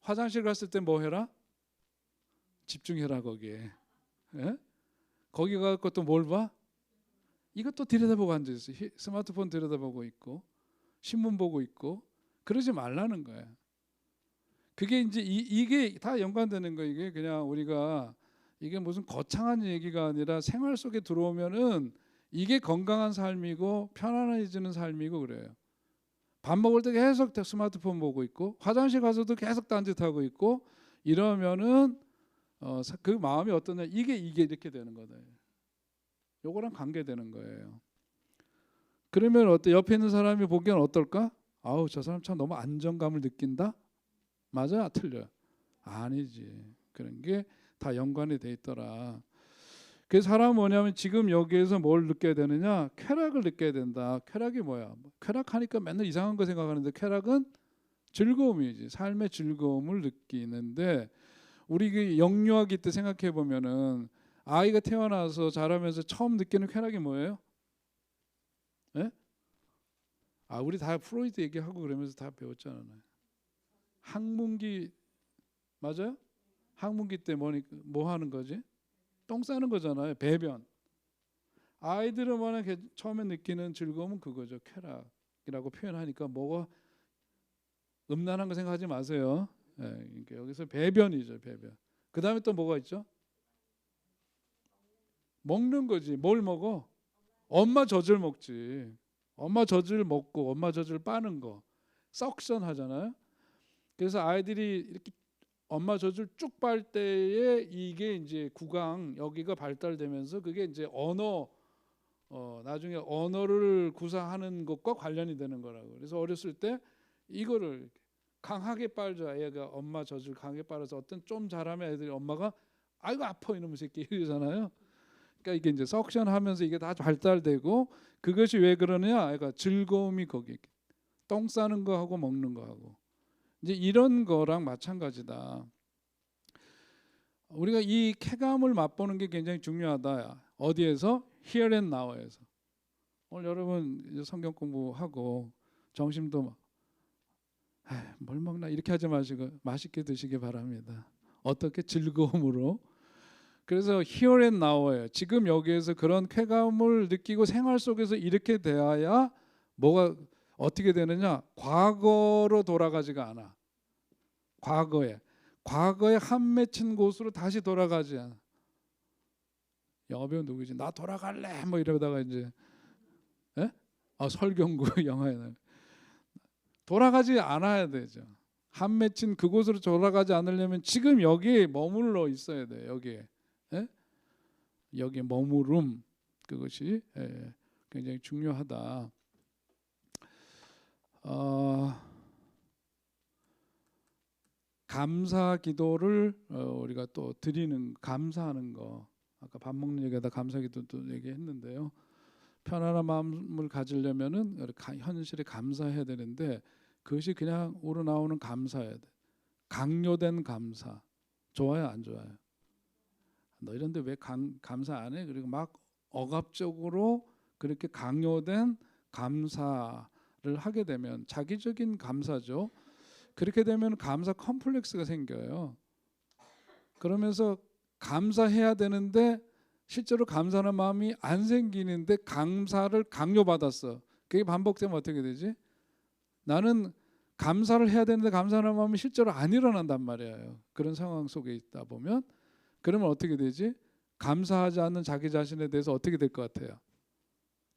화장실 갔을 때 뭐 해라? 집중해라 거기에. 예? 거기 가서 또 뭘 봐? 이것도 들여다보고 앉아있어. 스마트폰 들여다보고 있고 신문 보고 있고 그러지 말라는 거야. 그게 이제 이게 다 연관되는 거예요. 이게 그냥 우리가 이게 무슨 거창한 얘기가 아니라 생활 속에 들어오면은 이게 건강한 삶이고 편안해지는 삶이고 그래요. 밥 먹을 때 계속 스마트폰 보고 있고 화장실 가서도 계속 딴짓하고 있고 이러면은 그 마음이 어떠냐 이게 이렇게 되는 거예요. 요거랑 관계되는 거예요. 그러면 어때? 옆에 있는 사람이 보기엔 어떨까? 아우 저 사람 참 너무 안정감을 느낀다. 맞아? 틀려? 아니지. 그런 게 다 연관이 돼 있더라. 그 사람은 뭐냐면 지금 여기에서 뭘 느껴야 되느냐? 쾌락을 느껴야 된다. 쾌락이 뭐야? 쾌락하니까 맨날 이상한 거 생각하는데 쾌락은 즐거움이지. 삶의 즐거움을 느끼는데 우리 그 영유아기 때 생각해 보면은 아이가 태어나서 자라면서 처음 느끼는 쾌락이 뭐예요? 예? 우리 다 프로이드 얘기하고 그러면서 다 배웠잖아요. 항문기 맞아요? 항문기 때 뭐 하는 거지? 똥 싸는 거잖아요. 배변. 아이들은 뭐냐 처음에 느끼는 즐거움은 그거죠. 쾌락이라고 표현하니까 뭐가 음란한 거 생각하지 마세요. 예, 그러니까 여기서 배변이죠. 배변. 그 다음에 또 뭐가 있죠? 먹는 거지. 뭘 먹어? 엄마 젖을 먹지. 엄마 젖을 먹고 엄마 젖을 빠는 거. 석션 하잖아요. 그래서 아이들이 이렇게 엄마 젖을 쭉 빨 때에 이게 이제 구강 여기가 발달되면서 그게 이제 나중에 언어를 구사하는 것과 관련이 되는 거라고. 그래서 어렸을 때 이거를 강하게 빨죠. 애가 엄마 젖을 강하게 빨아서 어떤 좀 자라면 애들이 엄마가 아이고 아파 이놈의 새끼 이러잖아요. 그러니까 이게 이제 석션하면서 이게 다 발달되고 그것이 왜 그러느냐? 애가 즐거움이 거기 똥 싸는 거 하고 먹는 거 하고 이제 이런 거랑 마찬가지다. 우리가 이 쾌감을 맛보는 게 굉장히 중요하다. 어디에서? Here and Now에서. 오늘 여러분 이제 성경 공부하고 점심도 뭘 먹나 이렇게 하지 마시고 맛있게 드시기 바랍니다. 어떻게? 즐거움으로. 그래서 Here and Now예요. 지금 여기에서 그런 쾌감을 느끼고 생활 속에서 이렇게 돼야 뭐가 어떻게 되느냐? 과거로 돌아가지가 않아. 과거에 한 맺힌 곳으로 다시 돌아가지 않아. 영화 배우 누구지? 나 돌아갈래 뭐 이러다가 이제 설경구 영화에 돌아가지 않아야 되죠. 한 맺힌 그곳으로 돌아가지 않으려면 지금 여기에 머물러 있어야 돼. 여기에 여기에 머무름 그것이 굉장히 중요하다. 감사 기도를 우리가 또 드리는 감사하는 거 아까 밥 먹는 얘기하다 감사 기도도 얘기했는데요. 편안한 마음을 가지려면은 현실에 감사해야 되는데 그것이 그냥 우러나오는 감사해야 돼. 강요된 감사 좋아요 안 좋아요? 너 이런데 왜 감사 안 해? 그리고 막 억압적으로 그렇게 강요된 감사를 하게 되면 자기적인 감사죠. 그렇게 되면 감사 컴플렉스가 생겨요. 그러면서 감사해야 되는데 실제로 감사하는 마음이 안 생기는데 감사를 강요받았어. 그게 반복되면 어떻게 되지? 나는 감사를 해야 되는데 감사하는 마음이 실제로 안 일어난단 말이에요. 그런 상황 속에 있다 보면 그러면 어떻게 되지? 감사하지 않는 자기 자신에 대해서 어떻게 될 것 같아요?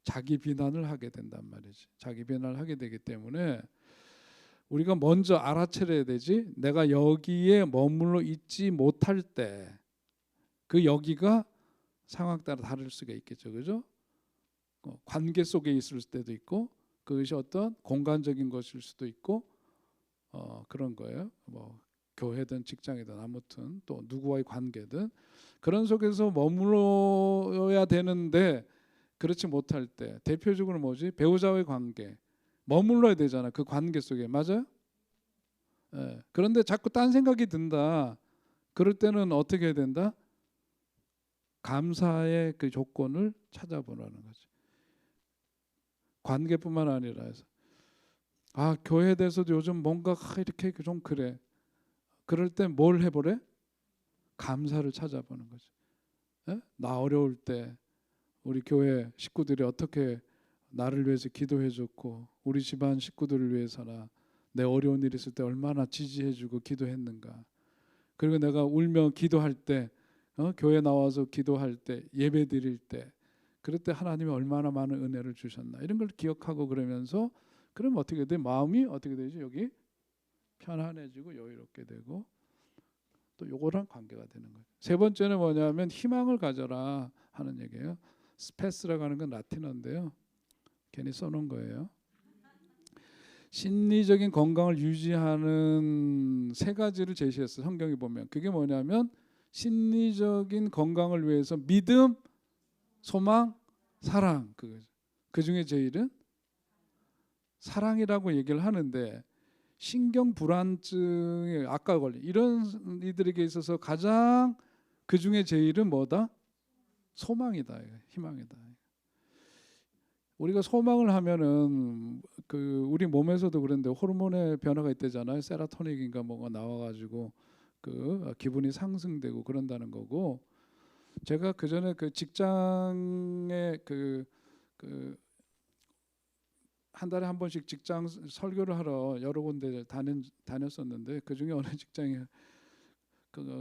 자기 비난을 하게 된단 말이지. 자기 비난을 하게 되기 때문에 우리가 먼저 알아차려야 되지. 내가 여기에 머물러 있지 못할 때 그 여기가 상황 따라 다를 수가 있겠죠. 그죠? 관계 속에 있을 때도 있고 그것이 어떤 공간적인 것일 수도 있고 그런 거예요. 뭐 교회든 직장이든 아무튼 또 누구와의 관계든 그런 속에서 머물러야 되는데 그렇지 못할 때 대표적으로 뭐지? 배우자와의 관계 머물러야 되잖아. 그 관계 속에. 맞아요? 예. 그런데 자꾸 딴 생각이 든다. 그럴 때는 어떻게 해야 된다? 감사의 그 조건을 찾아보라는 거지. 관계뿐만 아니라 해서 교회에 대해서도 요즘 뭔가 이렇게 좀 그래. 그럴 때 뭘 해보래? 감사를 찾아보는 거지. 예? 나 어려울 때 우리 교회 식구들이 어떻게 나를 위해서 기도해줬고 우리 집안 식구들을 위해서나 내 어려운 일 있을 때 얼마나 지지해주고 기도했는가. 그리고 내가 울며 기도할 때 교회 나와서 기도할 때 예배 드릴 때 그럴 때 하나님이 얼마나 많은 은혜를 주셨나 이런 걸 기억하고 그러면서 그러면 어떻게 돼? 마음이 어떻게 되죠? 여기 편안해지고 여유롭게 되고 또 요거랑 관계가 되는 거예요. 세 번째는 뭐냐면 희망을 가져라 하는 얘기예요. 스페스라고 하는 건 라틴어인데요. 괜히 써놓은 거예요. 심리적인 건강을 유지하는 세 가지를 제시했어요. 성경에 보면 그게 뭐냐면 심리적인 건강을 위해서 믿음, 소망, 사랑 그거죠. 그 중에 제일은 사랑이라고 얘기를 하는데 신경 불안증에 아까 걸린 이런 이들에게 있어서 가장 그 중에 제일은 뭐다? 소망이다, 희망이다. 우리가 소망을 하면은 그 우리 몸에서도 그런데 호르몬의 변화가 있대잖아요. 세라토닌인가 뭐가 나와가지고 그 기분이 상승되고 그런다는 거고. 제가 그 전에 그 직장에 그 한 달에 한 번씩 직장 설교를 하러 여러 군데 다녔었는데 그 중에 어느 직장에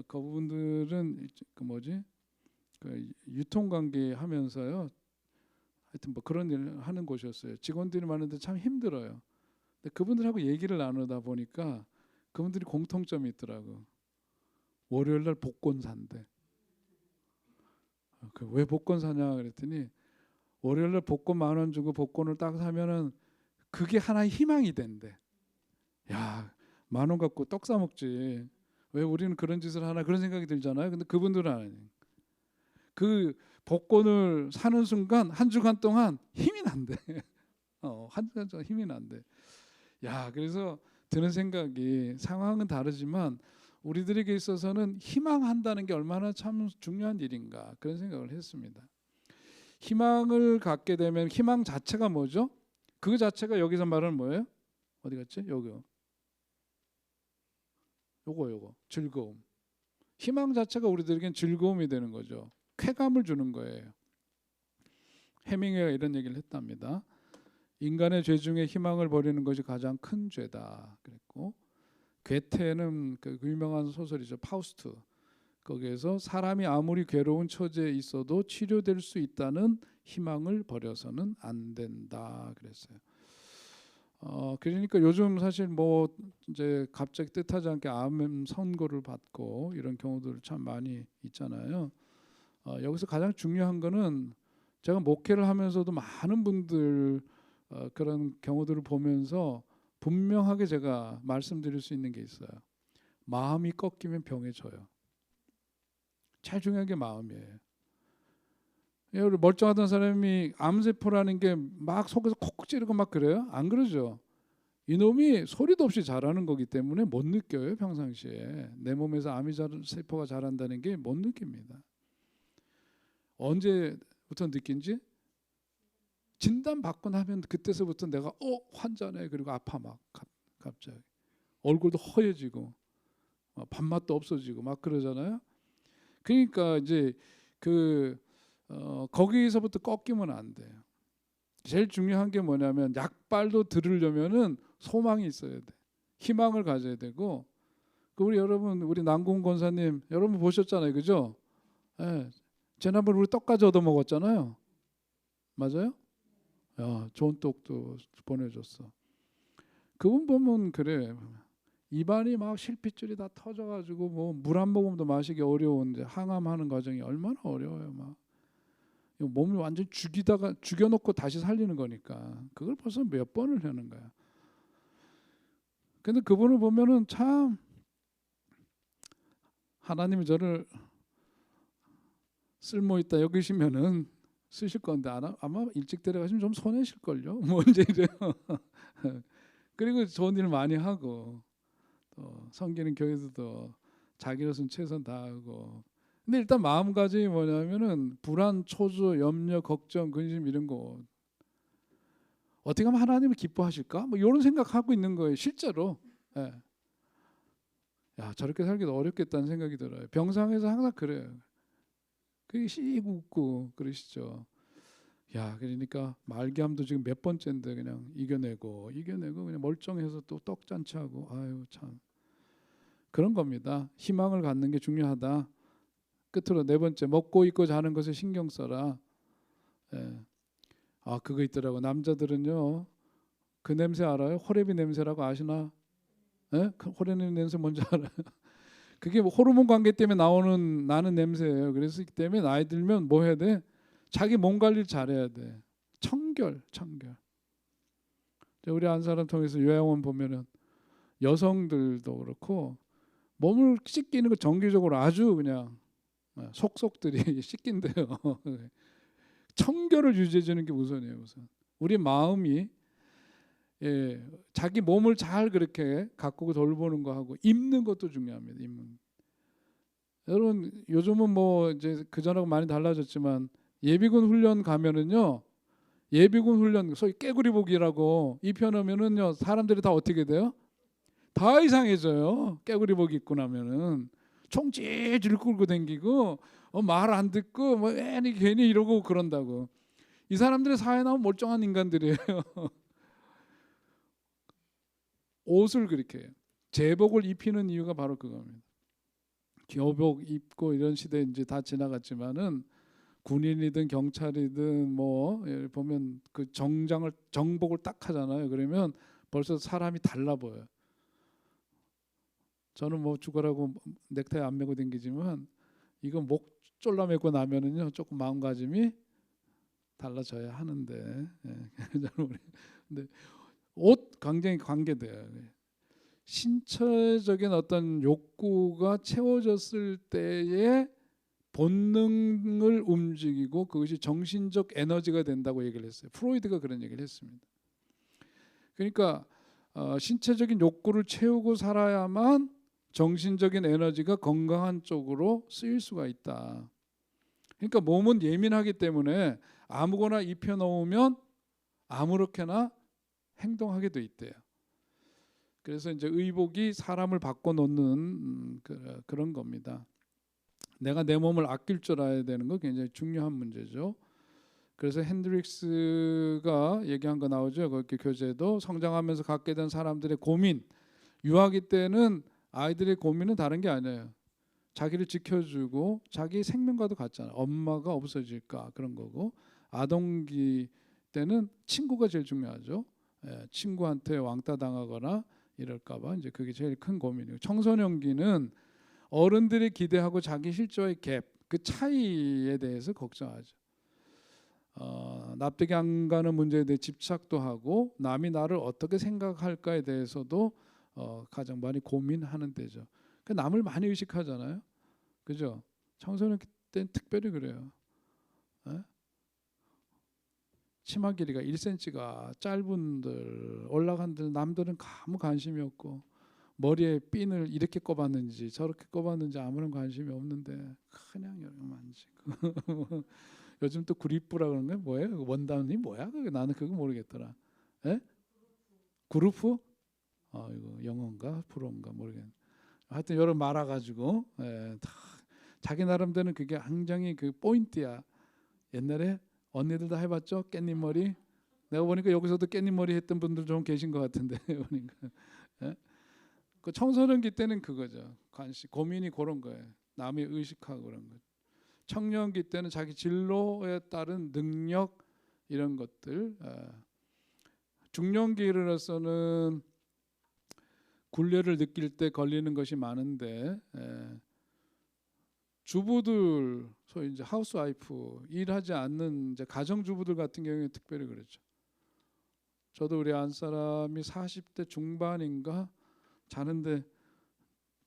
그분들은 그 뭐지 그 유통관계 하면서요. 하여튼 뭐 그런 일을 하는 곳이었어요. 직원들이 많은데 참 힘들어요. 근데 그분들하고 얘기를 나누다 보니까 그분들이 공통점이 있더라고. 월요일 날 복권 산대. 왜 복권 사냐 그랬더니 월요일 날 복권 10,000원 주고 복권을 딱 사면은 그게 하나의 희망이 된대. 야, 10,000원 갖고 떡 사 먹지. 왜 우리는 그런 짓을 하나 그런 생각이 들잖아요. 근데 그분들은 아니에요. 그 복권을 사는 순간 한 주간 동안 힘이 난대. 한 주간 동안 힘이 난대. 야, 그래서 드는 생각이 상황은 다르지만 우리들에게 있어서는 희망한다는 게 얼마나 참 중요한 일인가 그런 생각을 했습니다. 희망을 갖게 되면 희망 자체가 뭐죠? 그 자체가 여기서 말하는 뭐예요? 어디 갔지? 요거 즐거움. 희망 자체가 우리들에겐 즐거움이 되는 거죠. 쾌감을 주는 거예요. 해밍웨이가 이런 얘기를 했답니다. 인간의 죄 중에 희망을 버리는 것이 가장 큰 죄다 그랬고, 괴테는 그 유명한 소설이죠. 파우스트. 거기에서 사람이 아무리 괴로운 처지에 있어도 치료될 수 있다는 희망을 버려서는 안 된다 그랬어요. 그러니까 요즘 사실 뭐 이제 갑자기 뜻하지 않게 암 선고를 받고 이런 경우들 참 많이 있잖아요. 여기서 가장 중요한 거는 제가 목회를 하면서도 많은 분들 그런 경우들을 보면서 분명하게 제가 말씀드릴 수 있는 게 있어요. 마음이 꺾이면 병에 져요. 제일 중요한 게 마음이에요. 멀쩡하던 사람이 암세포라는 게 막 속에서 콕콕 찌르고 막 그래요? 안 그러죠. 이놈이 소리도 없이 자라는 거기 때문에 못 느껴요. 평상시에 내 몸에서 세포가 자란다는 게 못 느낍니다. 언제부터 느낀지? 진단받고 나면 그때서부터 내가 환자네 그리고 아파 막 갑자기 얼굴도 허해지고 밥맛도 없어지고 막 그러잖아요. 그러니까 이제 거기서부터 꺾이면 안 돼요. 제일 중요한 게 뭐냐면 약발도 들으려면은 소망이 있어야 돼. 희망을 가져야 되고. 우리 남궁 권사님 여러분 보셨잖아요, 그죠? 예. 지난번 우리 떡까지 얻어 먹었잖아요. 맞아요? 야, 좋은 떡도 보내줬어. 그분 보면 그래. 입안이 막 실핏줄이 다 터져가지고 뭐 물 한 모금도 마시기 어려운 항암하는 과정이 얼마나 어려워요, 막. 몸을 완전 죽여놓고 다시 살리는 거니까 그걸 벌써 몇 번을 하는 거야. 근데 그분을 보면은 참 하나님이 저를 쓸모 있다 여기시면은 쓰실 건데 아마 일찍 데려가시면 좀 손해실 걸요. 뭐 이제 이래요. 그리고 좋은 일 많이 하고 또 섬기는 교회도 자기로서는 최선 다하고. 근데 일단 마음가짐이 뭐냐면은 불안, 초조, 염려, 걱정, 근심 이런 거 어떻게 하면 하나님을 기뻐하실까? 뭐 이런 생각하고 있는 거예요. 실제로. 예. 야, 저렇게 살기도 어렵겠다는 생각이 들어요. 병상에서 항상 그래요. 그게 씩 웃고 그러시죠. 야, 그러니까 말기암도 지금 몇 번째인데 그냥 이겨내고 그냥 멀쩡해서 또 떡잔치하고. 아유 참, 그런 겁니다. 희망을 갖는 게 중요하다. 끝으로 네 번째, 먹고 입고 자는 것에 신경 써라. 예. 아, 그거 있더라고. 남자들은요, 그 냄새 알아요? 호레비 냄새라고 아시나? 예? 그 호레비 냄새 뭔지 알아요? 그게 뭐 호르몬 관계 때문에 나는 냄새예요. 그래서 그 때문에 나이 들면 뭐 해야 돼? 자기 몸 관리를 잘해야 돼. 청결. 우리 한 사람 통해서 요양원 보면은 여성들도 그렇고 몸을 씻기는 거 정기적으로 아주 그냥 속속들이 씻긴대요. 청결을 유지해 주는 게 우선이에요. 우선 우리 마음이 자기 몸을 잘 그렇게 가꾸고 돌보는 거 하고 입는 것도 중요합니다. 입는. 여러분 요즘은 뭐 이제 그전하고 많이 달라졌지만 예비군 훈련 가면은요, 예비군 훈련 소위 깨구리복이라고 입혀놓으면은요 사람들이 다 어떻게 돼요? 다 이상해져요. 깨구리복 입고 나면은 총 찔찔 끌고 댕기고 말 안 듣고 뭐 괜히 이러고 그런다고. 이 사람들이 사회 나오면 멀쩡한 인간들이에요. 옷을 그렇게 해요. 제복을 입히는 이유가 바로 그겁니다. 교복 입고 이런 시대 이제 다 지나갔지만은 군인이든 경찰이든 뭐 보면 그 정복을 딱 하잖아요. 그러면 벌써 사람이 달라 보여요. 저는 뭐 죽어라고 넥타이 안 메고 댕기지만 이거 목 졸라매고 나면은요 조금 마음가짐이 달라져야 하는데. 근데 옷 굉장히 관계돼요. 신체적인 어떤 욕구가 채워졌을 때에 본능을 움직이고 그것이 정신적 에너지가 된다고 얘기를 했어요. 프로이드가 그런 얘기를 했습니다. 그러니까 신체적인 욕구를 채우고 살아야만 정신적인 에너지가 건강한 쪽으로 쓰일 수가 있다. 그러니까 몸은 예민하기 때문에 아무거나 입혀놓으면 아무렇게나 행동하게 돼 있대요. 그래서 이제 의복이 사람을 바꿔놓는 그런 겁니다. 내가 내 몸을 아낄 줄 알아야 되는 거 굉장히 중요한 문제죠. 그래서 핸드릭스가 얘기한 거 나오죠. 그렇게 교재도 성장하면서 갖게 된 사람들의 고민, 유아기 때는 아이들의 고민은 다른 게 아니에요. 자기를 지켜주고 자기 생명과도 같잖아요. 엄마가 없어질까 그런 거고, 아동기 때는 친구가 제일 중요하죠. 친구한테 왕따 당하거나 이럴까봐 이제 그게 제일 큰 고민이고, 청소년기는 어른들이 기대하고 자기 실조의 갭, 그 차이에 대해서 걱정하죠. 납득이 안 가는 문제에 대해 집착도 하고 남이 나를 어떻게 생각할까에 대해서도 가장 많이 고민하는 때죠. 그 남을 많이 의식하잖아요. 그죠? 청소년 때는 특별히 그래요. 치마 길이가 1cm가 짧은들 올라간들 남들은 아무 관심이 없고, 머리에 핀을 이렇게 꼽았는지 저렇게 꼽았는지 아무런 관심이 없는데 그냥 만지고. 요즘 또 구리뿌라 그러는 게 뭐예요? 원단이 뭐야? 나는 그거 모르겠더라. 에? 그루프? 이거 영어인가 불어인가 모르겠네. 하여튼 여러 말아가지고 다 자기 나름대로는 그게 굉장히 그 포인트야. 옛날에 언니들 다 해봤죠? 깻잎 머리. 내가 보니까 여기서도 깻잎 머리 했던 분들 좀 계신 것 같은데 보니까. 그 청소년기 때는 그거죠. 관심, 고민이 그런 거예요. 남이 의식하고 그런 거. 청년기 때는 자기 진로에 따른 능력 이런 것들. 중년기에 이르러서는 굴레를 느낄 때 걸리는 것이 많은데, 주부들, 소위 이제 하우스와이프, 일하지 않는 이제 가정주부들 같은 경우에 특별히 그렇죠. 저도 우리 안 사람이 40대 중반인가 자는데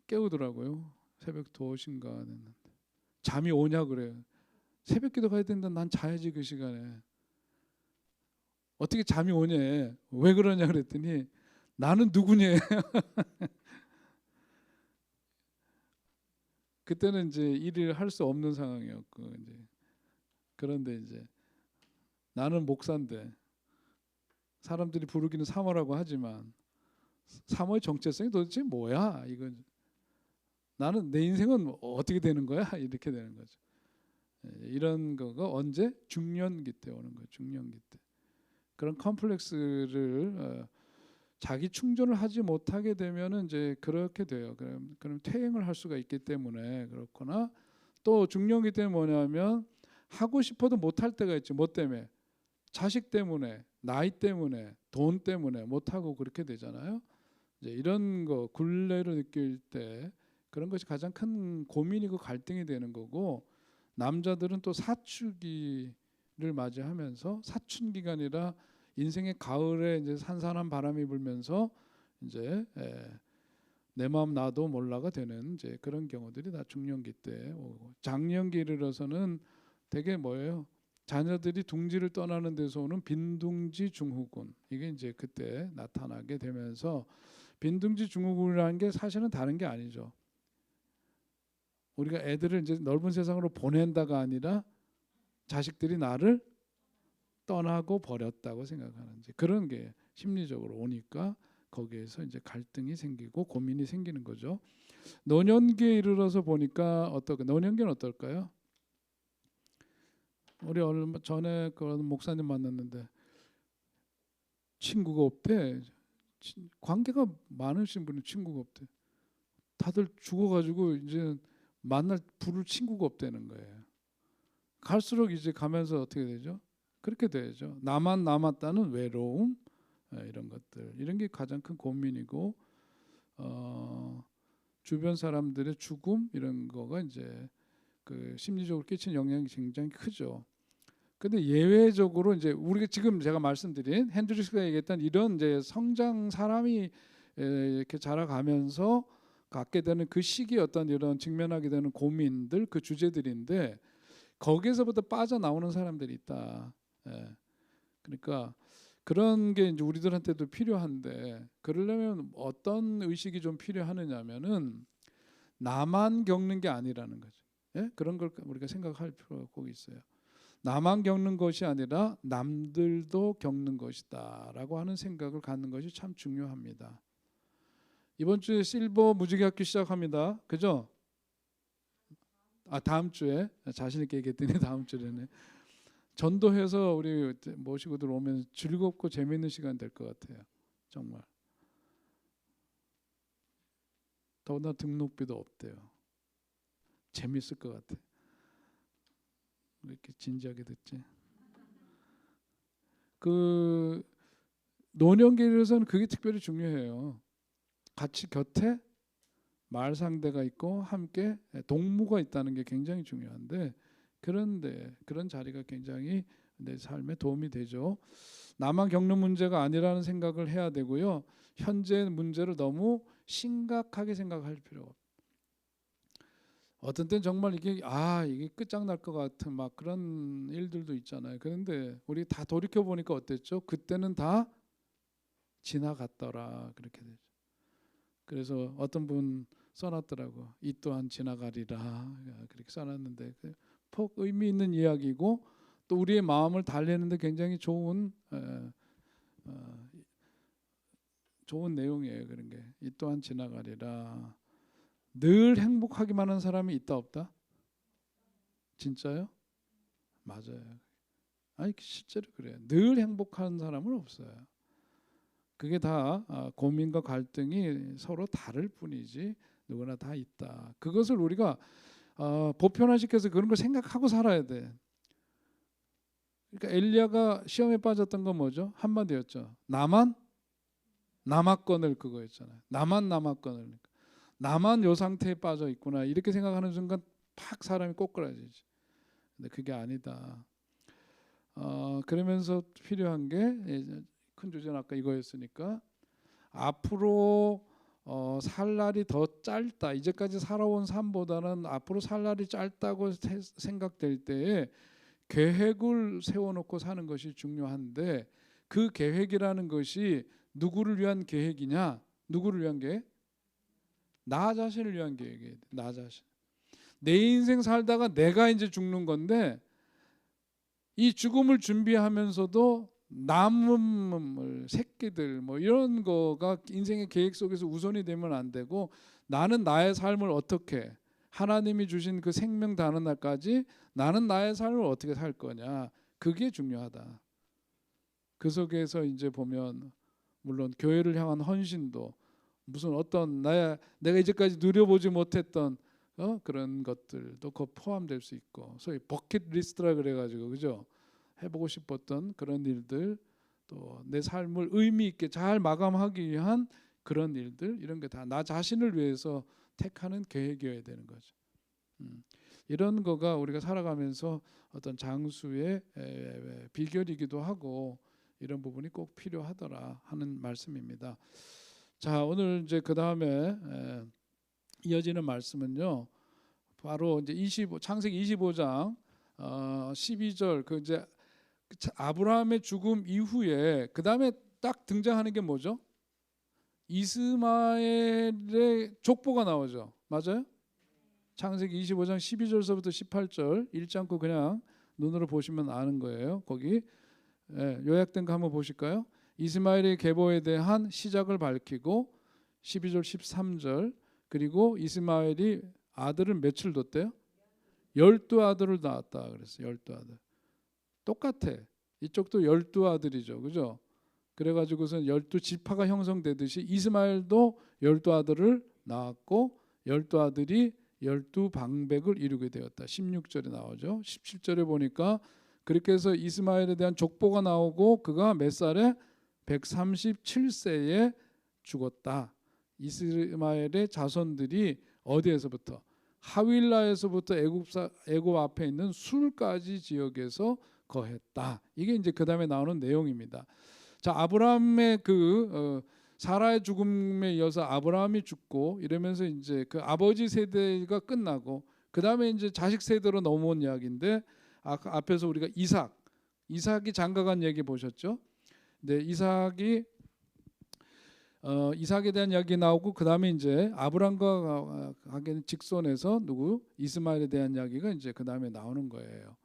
깨우더라고요. 새벽 2시인가 했는데 잠이 오냐 그래요. 새벽기도 가야 된다. 난 자야지 그 시간에. 어떻게 잠이 오냐? 왜 그러냐 그랬더니 나는 누구냐? 그때는 이제 일을 할 수 없는 상황이었고 이제 그런데 이제 나는 목사인데 사람들이 부르기는 사모라고 하지만 사모의 정체성이 도대체 뭐야? 이건 나는 내 인생은 어떻게 되는 거야? 이렇게 되는 거죠. 이런 거가 언제? 중년기 때 오는 거예요. 중년기 때. 그런 컴플렉스를 자기 충전을 하지 못하게 되면은 이제 그렇게 돼요. 그럼 퇴행을 할 수가 있기 때문에 그렇거나 또 중년기 때는 뭐냐면 하고 싶어도 못할 때가 있지. 뭐 때문에? 자식 때문에, 나이 때문에, 돈 때문에 못하고 그렇게 되잖아요. 이제 이런 거 굴레를 느낄 때 그런 것이 가장 큰 고민이고 갈등이 되는 거고 남자들은 또 사춘기를 맞이하면서 사춘기가 인생의 가을에 이제 산산한 바람이 불면서 이제 내 마음 나도 몰라가 되는 이제 그런 경우들이 다 중년기 때 오고 장년기 이르러서는 되게 뭐예요? 자녀들이 둥지를 떠나는 데서 오는 빈둥지 증후군 이게 이제 그때 나타나게 되면서 빈둥지 증후군이라는 게 사실은 다른 게 아니죠. 우리가 애들을 이제 넓은 세상으로 보낸다가 아니라 자식들이 나를 떠나고 버렸다고 생각하는 이제 그런 게 심리적으로 오니까 거기에서 이제 갈등이 생기고 고민이 생기는 거죠. 노년기에 이르러서 보니까 노년기는 어떨까요? 우리 얼마 전에 그런 목사님 만났는데 친구가 없대. 관계가 많으신 분이 친구가 없대. 다들 죽어가지고 이제 만날 부를 친구가 없다는 거예요. 갈수록 이제 가면서 어떻게 되죠? 그렇게 되죠. 나만 남았다는 외로움 이런 것들 이런 게 가장 큰 고민이고 주변 사람들의 죽음 이런 거가 이제 그 심리적으로 끼치는 영향이 굉장히 크죠. 근데 예외적으로 이제 우리가 지금 제가 말씀드린 핸드릭스가 얘기했던 이런 이제 성장 사람이 이렇게 자라가면서 갖게 되는 그 시기에 어떤 이런 직면하게 되는 고민들 그 주제들인데 거기에서부터 빠져나오는 사람들이 있다. 그러니까 그런 게 이제 우리들한테도 필요한데 그러려면 어떤 의식이 좀 필요하느냐면은 나만 겪는 게 아니라는 거죠. 그런 걸 우리가 생각할 필요가 꼭 있어요. 나만 겪는 것이 아니라 남들도 겪는 것이다라고 하는 생각을 갖는 것이 참 중요합니다. 이번 주에 실버 무지개학교 시작합니다. 그죠? 다음 주에 자신 있게 얘기했더니 다음 주에네. 전도해서 우리 모시고 들어오면 즐겁고 재미있는 시간 될 것 같아요. 정말. 더구나 등록비도 없대요. 재밌을 것 같아. 왜 이렇게 진지하게 듣지? 그 노년기에서는 그게 특별히 중요해요. 같이 곁에 말 상대가 있고 함께 동무가 있다는 게 굉장히 중요한데 그런데 그런 자리가 굉장히 내 삶에 도움이 되죠. 나만 겪는 문제가 아니라는 생각을 해야 되고요. 현재 문제를 너무 심각하게 생각할 필요가 없어요. 어떤 때는 정말 이게 끝장날 것 같은 막 그런 일들도 있잖아요. 그런데 우리 다 돌이켜 보니까 어땠죠? 그때는 다 지나갔더라 그렇게 되죠. 그래서 어떤 분 써놨더라고. 이 또한 지나가리라 그렇게 써놨는데 폭 의미 있는 이야기고 또 우리의 마음을 달래는데 굉장히 좋은 내용이에요. 그런 게 이 또한 지나가리라. 늘 행복하기만 한 사람이 있다 없다? 진짜요? 맞아요. 아니 실제로 그래요. 늘 행복한 사람은 없어요. 그게 다 고민과 갈등이 서로 다를 뿐이지 누구나 다 있다. 그것을 우리가 보편화시켜서 그런 걸 생각하고 살아야 돼. 그러니까 엘리야가 시험에 빠졌던 건 뭐죠? 한마디였죠. 남았건을 그거였잖아요. 남았건을. 나만 요 상태에 빠져 있구나 이렇게 생각하는 순간 팍 사람이 꼬꾸라지지. 근데 그게 아니다. 그러면서 필요한 게 큰 주제는 아까 이거였으니까 앞으로 살 날이 더 짧다. 이제까지 살아온 삶보다는 앞으로 살 날이 짧다고 생각될 때에 계획을 세워놓고 사는 것이 중요한데, 그 계획이라는 것이 누구를 위한 계획이냐? 누구를 위한 계획? 나 자신을 위한 계획이에요. 나 자신. 내 인생 살다가 내가 이제 죽는 건데, 이 죽음을 준비하면서도 남은 새끼들 뭐 이런 거가 인생의 계획 속에서 우선이 되면 안 되고, 나는 나의 삶을 어떻게, 하나님이 주신 그 생명 다는 날까지 나는 나의 삶을 어떻게 살 거냐, 그게 중요하다. 그 속에서 이제 보면 물론 교회를 향한 헌신도 무슨 어떤 내가 이제까지 누려보지 못했던 그런 것들도 그 포함될 수 있고, 소위 버킷 리스트라 그래가지고, 그죠? 해보고 싶었던 그런 일들, 또 내 삶을 의미 있게 잘 마감하기 위한 그런 일들, 이런 게 다 나 자신을 위해서 택하는 계획이어야 되는 거죠. 이런 거가 우리가 살아가면서 어떤 장수의 비결이기도 하고, 이런 부분이 꼭 필요하더라 하는 말씀입니다. 자, 오늘 이제 그 다음에 이어지는 말씀은요, 바로 이제 창세기 25장 12절, 그 이제 아브라함의 죽음 이후에 그 다음에 딱 등장하는 게 뭐죠? 이스마엘의 족보가 나오죠. 맞아요? 창세기 25장 12절서부터 18절 읽지 않고 그냥 눈으로 보시면 아는 거예요. 거기 요약된 거 한번 보실까요? 이스마엘의 계보에 대한 시작을 밝히고 12절 13절, 그리고 이스마엘이 아들을 몇을 뒀대요? 12아들을 낳았다 그랬어요. 12아들. 똑같아. 이쪽도 12아들이죠. 그죠? 그래가지고선 12지파가 형성되듯이 이스마엘도 12아들을 낳았고 12아들이 12방백을 이루게 되었다. 16절에 나오죠. 17절에 보니까 그렇게 해서 이스마엘에 대한 족보가 나오고, 그가 몇 살에? 137세에 죽었다. 이스마엘의 자손들이 어디에서부터? 하윌라에서부터 애굽 앞에 있는 술까지 지역에서 거했다. 이게 이제 그 다음에 나오는 내용입니다. 자, 아브라함의 사라의 죽음에 이어서 아브라함이 죽고 이러면서 이제 그 아버지 세대가 끝나고, 그 다음에 이제 자식 세대로 넘어온 이야기인데, 앞에서 우리가 이삭이 장가간 얘기 보셨죠? 네, 이삭에 대한 이야기 나오고, 그 다음에 이제 아브라함과 하기는 직손해서 이스마엘에 대한 이야기가 이제 그 다음에 나오는 거예요.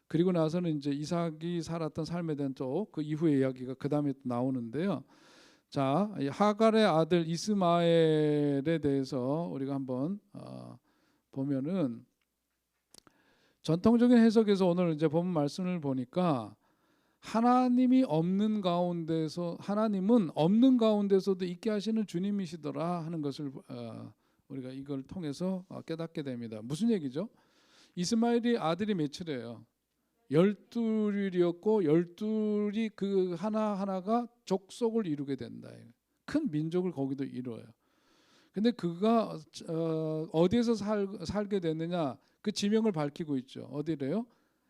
그리고 나서는 이제 이삭이 살았던 삶에 대한 또 그 이후의 이야기가 그 다음에 나오는데요. 자, 하갈의 아들 이스마엘에 대해서 우리가 한번 보면은, 전통적인 해석에서 오늘 이제 본 말씀을 보니까 하나님은 없는 가운데서도 있게 하시는 주님이시더라 하는 것을 우리가 이걸 통해서 깨닫게 됩니다. 무슨 얘기죠? 이스마엘이 아들이 몇이래요? 12이었고 12이 그 하나하나가 족속을 이루게 된다. 큰 민족을 거기도 이루어요. 근데 그가 어디에서 살게 됐느냐? 그 지명을 밝히고 있죠. 어디래요?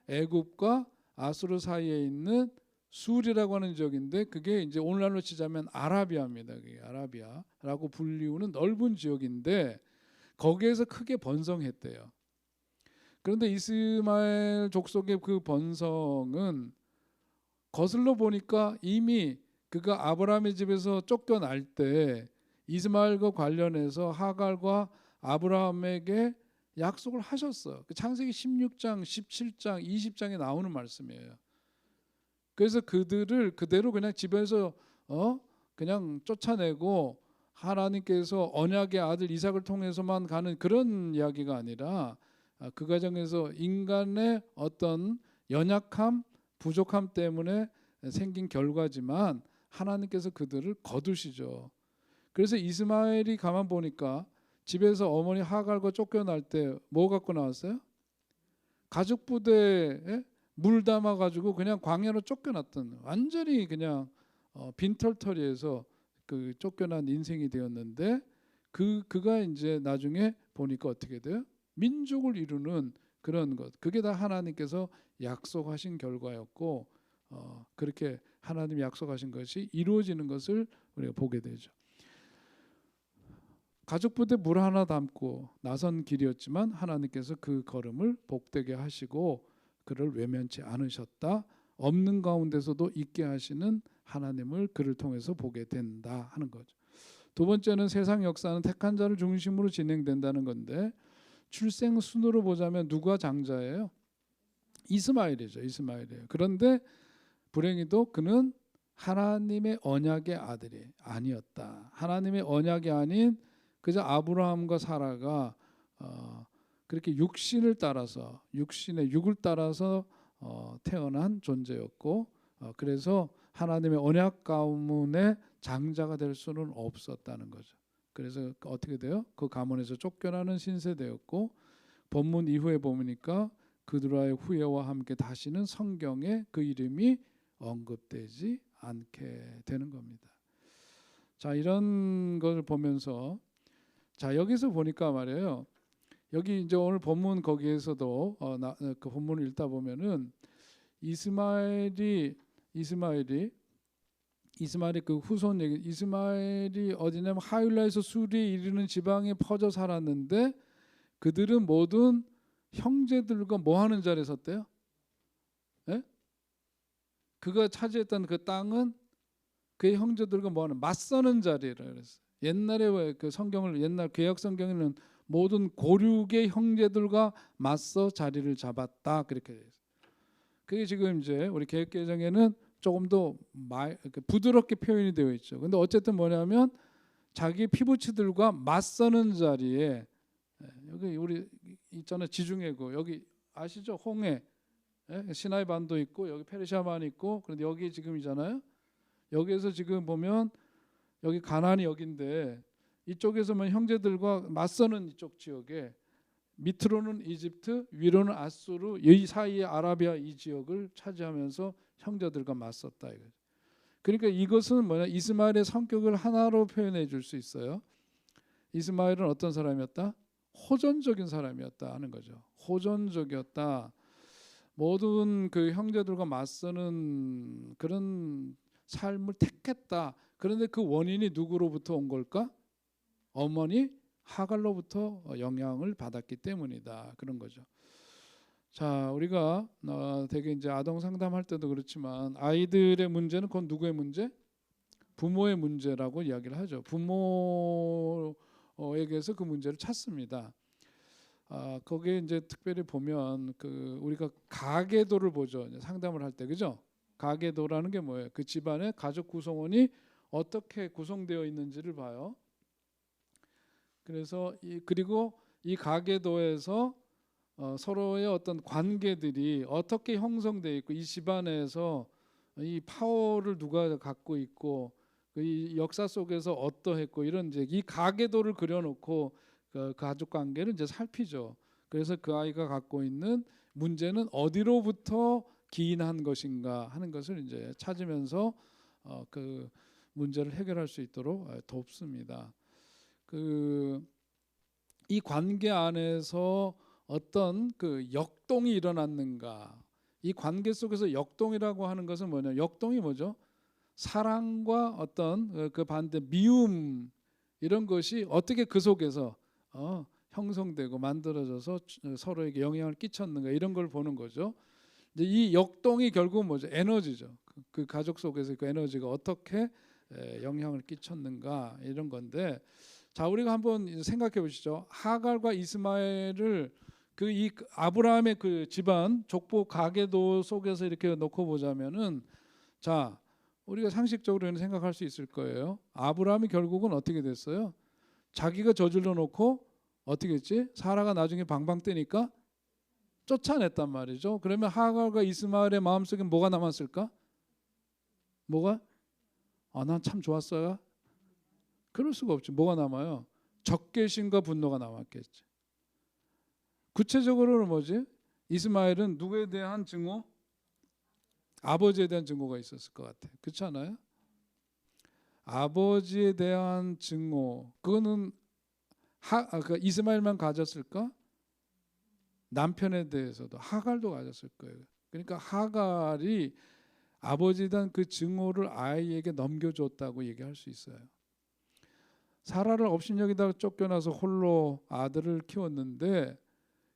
애굽과 아수르 사이에 있는 술이라고 하는 지역인데, 그게 이제 오늘날로 치자면 아라비아입니다. 그게 아라비아라고 불리우는 넓은 지역인데, 거기에서 크게 번성했대요. 그런데 이스마엘 족속의 그 번성은 거슬러 보니까 이미 그가 아브라함의 집에서 쫓겨날 때 이스마엘과 관련해서 하갈과 아브라함에게 약속을 하셨어. 창세기 16장, 17장, 20장에 나오는 말씀이에요. 그래서 그들을 그대로 그냥 집에서 그냥 쫓아내고, 하나님께서 언약의 아들 이삭을 통해서만 가는 그런 이야기가 아니라, 그 과정에서 인간의 어떤 연약함, 부족함 때문에 생긴 결과지만 하나님께서 그들을 거두시죠. 그래서 이스마엘이 가만 보니까 집에서 어머니 하갈과 쫓겨날 때 뭐 갖고 나왔어요? 가죽 부대에 물 담아 가지고 그냥 광야로 쫓겨났던, 완전히 그냥 빈털터리에서 그 쫓겨난 인생이 되었는데, 그가 이제 나중에 보니까 어떻게 돼요? 민족을 이루는 그런 것, 그게 다 하나님께서 약속하신 결과였고, 그렇게 하나님이 약속하신 것이 이루어지는 것을 우리가 보게 되죠. 가죽 부대 물 하나 담고 나선 길이었지만 하나님께서 그 걸음을 복되게 하시고 그를 외면치 않으셨다. 없는 가운데서도 있게 하시는 하나님을 그를 통해서 보게 된다 하는 거죠. 두 번째는 세상 역사는 택한 자를 중심으로 진행된다는 건데 출생 순으로 보자면 누가 장자예요? 이스마엘이죠. 이스마엘이에요. 그런데 불행히도 그는 하나님의 언약의 아들이 아니었다. 하나님의 언약이 아닌 그저 아브라함과 사라가 그렇게 육신을 따라서 육신의 육을 따라서 태어난 존재였고 그래서 하나님의 언약 가문의 장자가 될 수는 없었다는 거죠. 그래서 어떻게 돼요? 그 가문에서 쫓겨나는 신세대였고 본문 이후에 보니까 그들의 후예와 함께 다시는 성경에 그 이름이 언급되지 않게 되는 겁니다. 자, 이런 걸 보면서 자, 여기서 보니까 말이에요. 여기 이제 오늘 본문 거기에서도 그 본문을 읽다 보면은 이스마엘이 그 후손 얘기. 이스마엘이 어디냐면 하윌라에서 수리에 이르는 지방에 퍼져 살았는데 그들은 모든 형제들과 뭐 하는 자리에 섰대요? 예? 그가 차지했던 그 땅은 그의 형제들과 뭐하는 맞서는 자리라 그랬어요. 옛날에 그 성경을 옛날 개역 성경에는 모든 고륙의 형제들과 맞서 자리를 잡았다 그렇게 되어 있어요. 그게 지금 이제 우리 개역개정에는 조금 더 부드럽게 표현이 되어 있죠. 근데 어쨌든 뭐냐면 자기 피부치들과 맞서는 자리에 여기 우리 있잖아요. 지중해고 여기 아시죠? 홍해 시나이 반도 있고 여기 페르시아만 있고 그런데 여기 지금이잖아요. 여기에서 지금 보면 여기 가나안이 여기인데 이쪽에서만 형제들과 맞서는 이쪽 지역에 밑으로는 이집트, 위로는 아수르, 이 사이에 아라비아 이 지역을 차지하면서 형제들과 맞섰다 이거죠. 그러니까 이것은 뭐냐? 이스마엘의 성격을 하나로 표현해 줄 수 있어요. 이스마엘은 어떤 사람이었다? 호전적인 사람이었다 하는 거죠. 호전적이었다. 모든 그 형제들과 맞서는 그런 삶을 택했다. 그런데 그 원인이 누구로부터 온 걸까? 어머니 하갈로부터 영향을 받았기 때문이다. 그런 거죠. 자, 우리가 되게 이제 아동 상담할 때도 그렇지만 아이들의 문제는 그건 누구의 문제? 부모의 문제라고 이야기를 하죠. 부모에게서 그 문제를 찾습니다. 거기에 이제 특별히 보면 그 우리가 가계도를 보죠. 상담을 할 때 그죠? 가계도라는 게 뭐예요? 그 집안의 가족 구성원이 어떻게 구성되어 있는지를 봐요. 그래서 그리고 이 가계도에서 서로의 어떤 관계들이 어떻게 형성되어 있고 이 집안에서 이 파워를 누가 갖고 있고 이 역사 속에서 어떠했고 이런 이제 이 가계도를 그려놓고 그 가족 관계를 이제 살피죠. 그래서 그 아이가 갖고 있는 문제는 어디로부터 기인한 것인가 하는 것을 이제 찾으면서 그 문제를 해결할 수 있도록 돕습니다. 이 관계 안에서 어떤 그 역동이 일어났는가? 이 관계 속에서 역동이라고 하는 것은 뭐냐? 역동이 뭐죠? 사랑과 어떤 그 반대 미움 이런 것이 어떻게 그 속에서 형성되고 만들어져서 서로에게 영향을 끼쳤는가 이런 걸 보는 거죠. 이제 이 역동이 결국 뭐죠? 에너지죠. 그 가족 속에서 그 에너지가 어떻게 영향을 끼쳤는가 이런 건데, 자 우리가 한번 생각해 보시죠. 하갈과 이스마엘을 이 아브라함의 그 집안 족보 가계도 속에서 이렇게 놓고 보자면은 자 우리가 상식적으로는 생각할 수 있을 거예요. 아브라함이 결국은 어떻게 됐어요? 자기가 저질러 놓고 어떻게 했지? 사라가 나중에 방방 뜨니까 쫓아냈단 말이죠. 그러면 하갈과 이스마엘의 마음속에 뭐가 남았을까? 뭐가? 난 참 좋았어요. 그럴 수가 없지. 뭐가 남아요? 적개심과 분노가 남았겠지. 구체적으로는 뭐지? 이스마엘은 누구에 대한 증오? 아버지에 대한 증오가 있었을 것 같아. 그렇지 않아요? 아버지에 대한 증오. 그거는 그 이스마엘만 가졌을까? 남편에 대해서도 하갈도 가졌을 거예요. 그러니까 하갈이 아버지에 대한 그 증오를 아이에게 넘겨줬다고 얘기할 수 있어요. 사라를 업신여기다가 쫓겨나서 홀로 아들을 키웠는데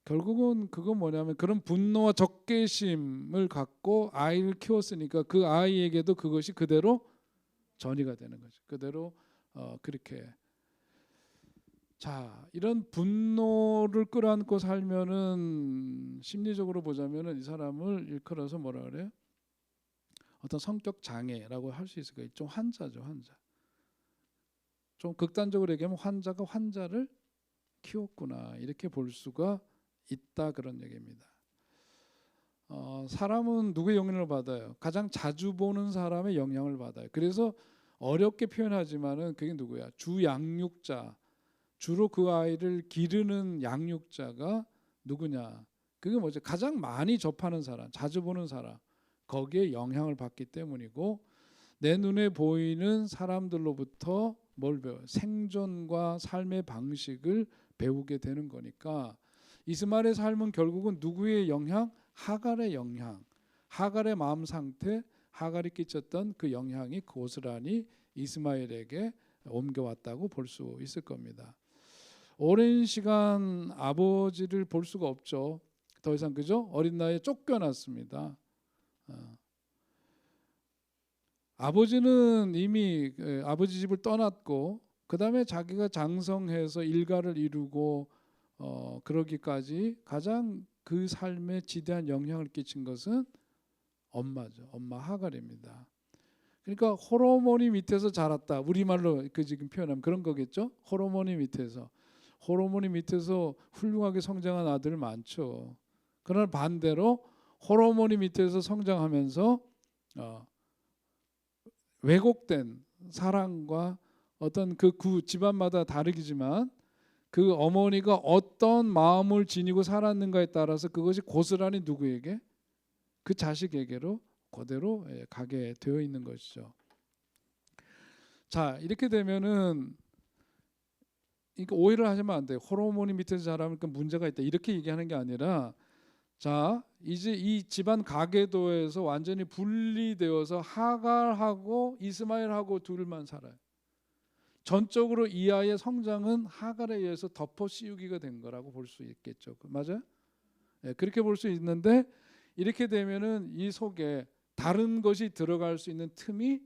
결국은 그건 뭐냐면 그런 분노와 적개심을 갖고 아이를 키웠으니까 그 아이에게도 그것이 그대로 전이가 되는 거죠. 그대로 그렇게. 자, 이런 분노를 끌어안고 살면은 심리적으로 보자면은 이 사람을 일컬어서 뭐라 그래요? 어떤 성격 장애라고 할 수 있을 거예요. 좀 환자죠, 환자. 좀 극단적으로 얘기하면 환자가 환자를 키웠구나 이렇게 볼 수가 있다 그런 얘기입니다. 사람은 누구의 영향을 받아요? 가장 자주 보는 사람의 영향을 받아요. 그래서 어렵게 표현하지만은 그게 누구야? 주 양육자, 주로 그 아이를 기르는 양육자가 누구냐? 그게 뭐죠? 가장 많이 접하는 사람, 자주 보는 사람, 거기에 영향을 받기 때문이고 내 눈에 보이는 사람들로부터 뭘 배워요? 생존과 삶의 방식을 배우게 되는 거니까 이스마엘의 삶은 결국은 누구의 영향? 하갈의 영향, 하갈의 마음 상태, 하갈이 끼쳤던 그 영향이 고스란히 이스마엘에게 옮겨왔다고 볼 수 있을 겁니다. 오랜 시간 아버지를 볼 수가 없죠. 더 이상 그죠? 어린 나이에 쫓겨났습니다. 아버지는 이미 아버지 집을 떠났고 그 다음에 자기가 장성해서 일가를 이루고 그러기까지 가장 그 삶에 지대한 영향을 끼친 것은 엄마죠. 엄마 하갈입니다. 그러니까 호르몬이 밑에서 자랐다. 우리말로 그 지금 표현하면 그런 거겠죠. 호르몬이 밑에서 훌륭하게 성장한 아들 많죠. 그러나 반대로 호르몬이 밑에서 성장하면서 왜곡된 사랑과 어떤 그 집안마다 다르지만 그 어머니가 어떤 마음을 지니고 살았는가에 따라서 그것이 고스란히 누구에게? 그 자식에게로 그대로 가게 되어 있는 것이죠. 자, 이렇게 되면은 오해를 하시면 안 돼요. 호르몬이 밑에서 자라면 문제가 있다 이렇게 얘기하는 게 아니라 자, 이제 이 집안 가계도에서 완전히 분리되어서 하갈하고 이스마엘하고 둘만 살아요. 전적으로 이 아이의 성장은 하갈에 의해서 덮어 씌우기가 된 거라고 볼 수 있겠죠. 맞아요? 네, 그렇게 볼 수 있는데 이렇게 되면은 이 속에 다른 것이 들어갈 수 있는 틈이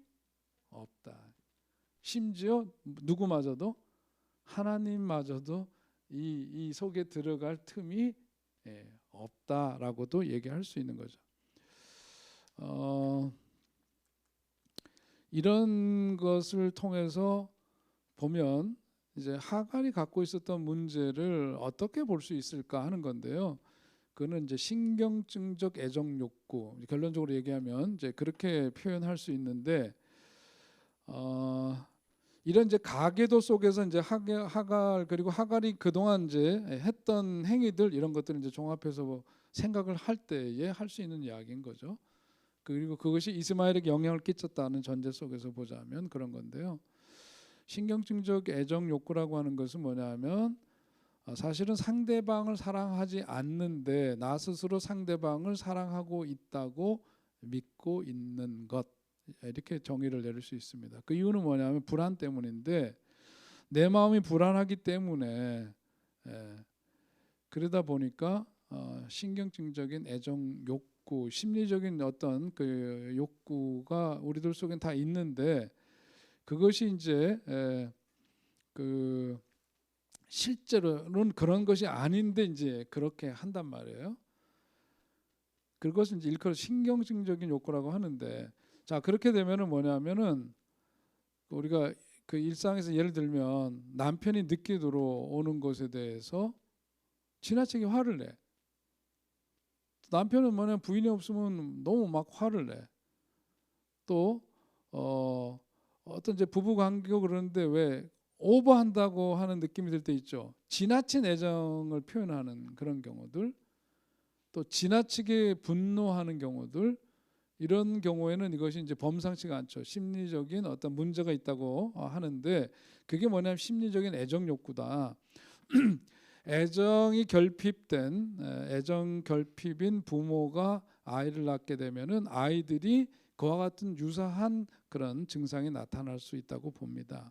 없다. 심지어 누구마저도 하나님마저도 이 속에 들어갈 틈이 없다라고도 얘기할 수 있는 거죠. 이런 것을 통해서 보면 이제 하갈이 갖고 있었던 문제를 어떻게 볼 수 있을까 하는 건데요. 그는 이제 신경증적 애정 욕구, 결론적으로 얘기하면 이제 그렇게 표현할 수 있는데 이런 이제 가계도 속에서 이제 하갈 그리고 하갈이 그동안 이제 했던 행위들 이런 것들을 이제 종합해서 생각을 할 때에 할 수 있는 이야기인 거죠. 그리고 그것이 이스마엘에게 영향을 끼쳤다는 전제 속에서 보자면 그런 건데요. 신경증적 애정 욕구라고 하는 것은 뭐냐면 사실은 상대방을 사랑하지 않는데 나 스스로 상대방을 사랑하고 있다고 믿고 있는 것, 이렇게 정의를 내릴 수 있습니다. 그 이유는 뭐냐면 불안 때문인데 내 마음이 불안하기 때문에 그러다 보니까 신경증적인 애정 욕구, 심리적인 어떤 그 욕구가 우리들 속엔 다 있는데 그것이 이제 그 실제로는 그런 것이 아닌데 이제 그렇게 한단 말이에요. 그것은 이제 일컬어 신경증적인 욕구라고 하는데, 자 그렇게 되면은 뭐냐면은 우리가 그 일상에서 예를 들면 남편이 늦게 들어오는 것에 대해서 지나치게 화를 내. 남편은 뭐냐 부인이 없으면 너무 막 화를 내. 또 어떤 이제 부부 관계고 그러는데 왜 오버한다고 하는 느낌이 들 때 있죠. 지나친 애정을 표현하는 그런 경우들, 또 지나치게 분노하는 경우들, 이런 경우에는 이것이 이제 범상치가 않죠. 심리적인 어떤 문제가 있다고 하는데 그게 뭐냐면 심리적인 애정 욕구다. 애정 결핍인 부모가 아이를 낳게 되면은 아이들이 그와 같은 유사한 그런 증상이 나타날 수 있다고 봅니다.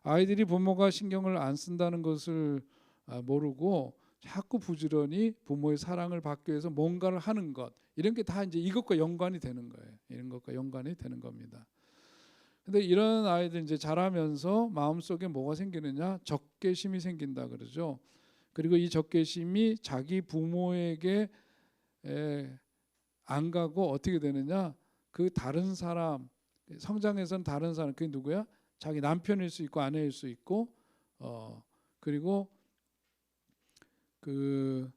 아이들이 부모가 신경을 안 쓴다는 것을 모르고 자꾸 부지런히 부모의 사랑을 받기 위해서 뭔가를 하는 것, 이런 게 다 이제 이것과 연관이 되는 거예요. 이런 것과 연관이 되는 겁니다. 근데 이런 아이들 이제 자라면서 마음속에 뭐가 생기느냐? 적개심이 생긴다 그러죠. 그리고 이 적개심이 자기 부모에게 안 가고 어떻게 되느냐? 그 다른 사람, 성장해서는 다른 사람, 그게 누구야? 자기 남편일 수 있고 아내일 수 있고, 그리고 그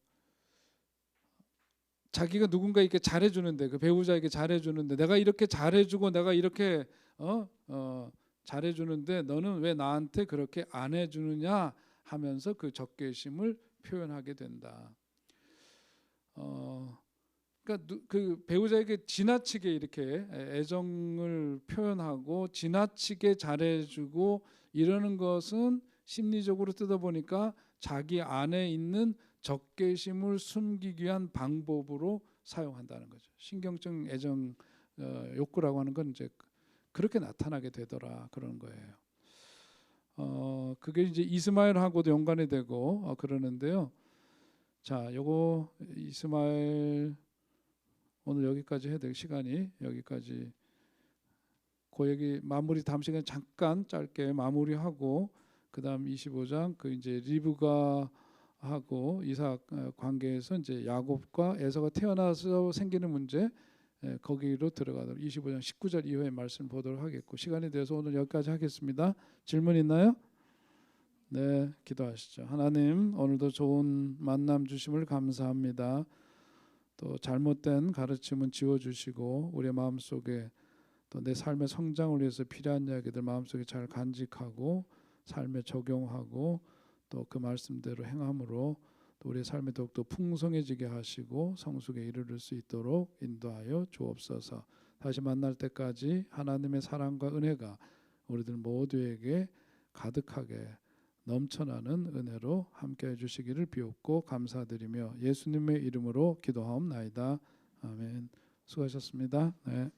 자기가 누군가에게 잘해주는데, 그 배우자에게 잘해주는데, 내가 이렇게 잘해주고 내가 이렇게 잘해주는데 너는 왜 나한테 그렇게 안 해주느냐 하면서 그 적개심을 표현하게 된다. 그러니까 그 배우자에게 지나치게 이렇게 애정을 표현하고 지나치게 잘해주고 이러는 것은 심리적으로 뜯어보니까 자기 안에 있는 적개심을 숨기기 위한 방법으로 사용한다는 거죠. 신경적 애정 욕구라고 하는 건 이제 그렇게 나타나게 되더라 그런 거예요. 그게 이제 이스마엘하고도 연관이 되고 그러는데요. 자, 요거 이스마엘 오늘 여기까지 해야 될 시간이 여기까지. 그 얘기 마무리 다음 시간에 잠깐 짧게 마무리하고 그다음 25장 그 이제 리브가 하고 이삭 관계에서 이제 야곱과 에서가 태어나서 생기는 문제 거기로 들어가도록 25장 19절 이후의 말씀 보도록 하겠고 시간이 돼서 오늘 여기까지 하겠습니다. 질문 있나요? 네, 기도하시죠. 하나님, 오늘도 좋은 만남 주심을 감사합니다. 또 잘못된 가르침은 지워주시고 우리의 마음속에 또 내 삶의 성장을 위해서 필요한 이야기들 마음속에 잘 간직하고 삶에 적용하고 또 그 말씀대로 행함으로 또 우리의 삶이 더욱더 풍성해지게 하시고 성숙에 이르를 수 있도록 인도하여 주옵소서. 다시 만날 때까지 하나님의 사랑과 은혜가 우리들 모두에게 가득하게 넘쳐나는 은혜로 함께해 주시기를 비옵고 감사드리며 예수님의 이름으로 기도하옵나이다. 아멘. 수고하셨습니다. 네.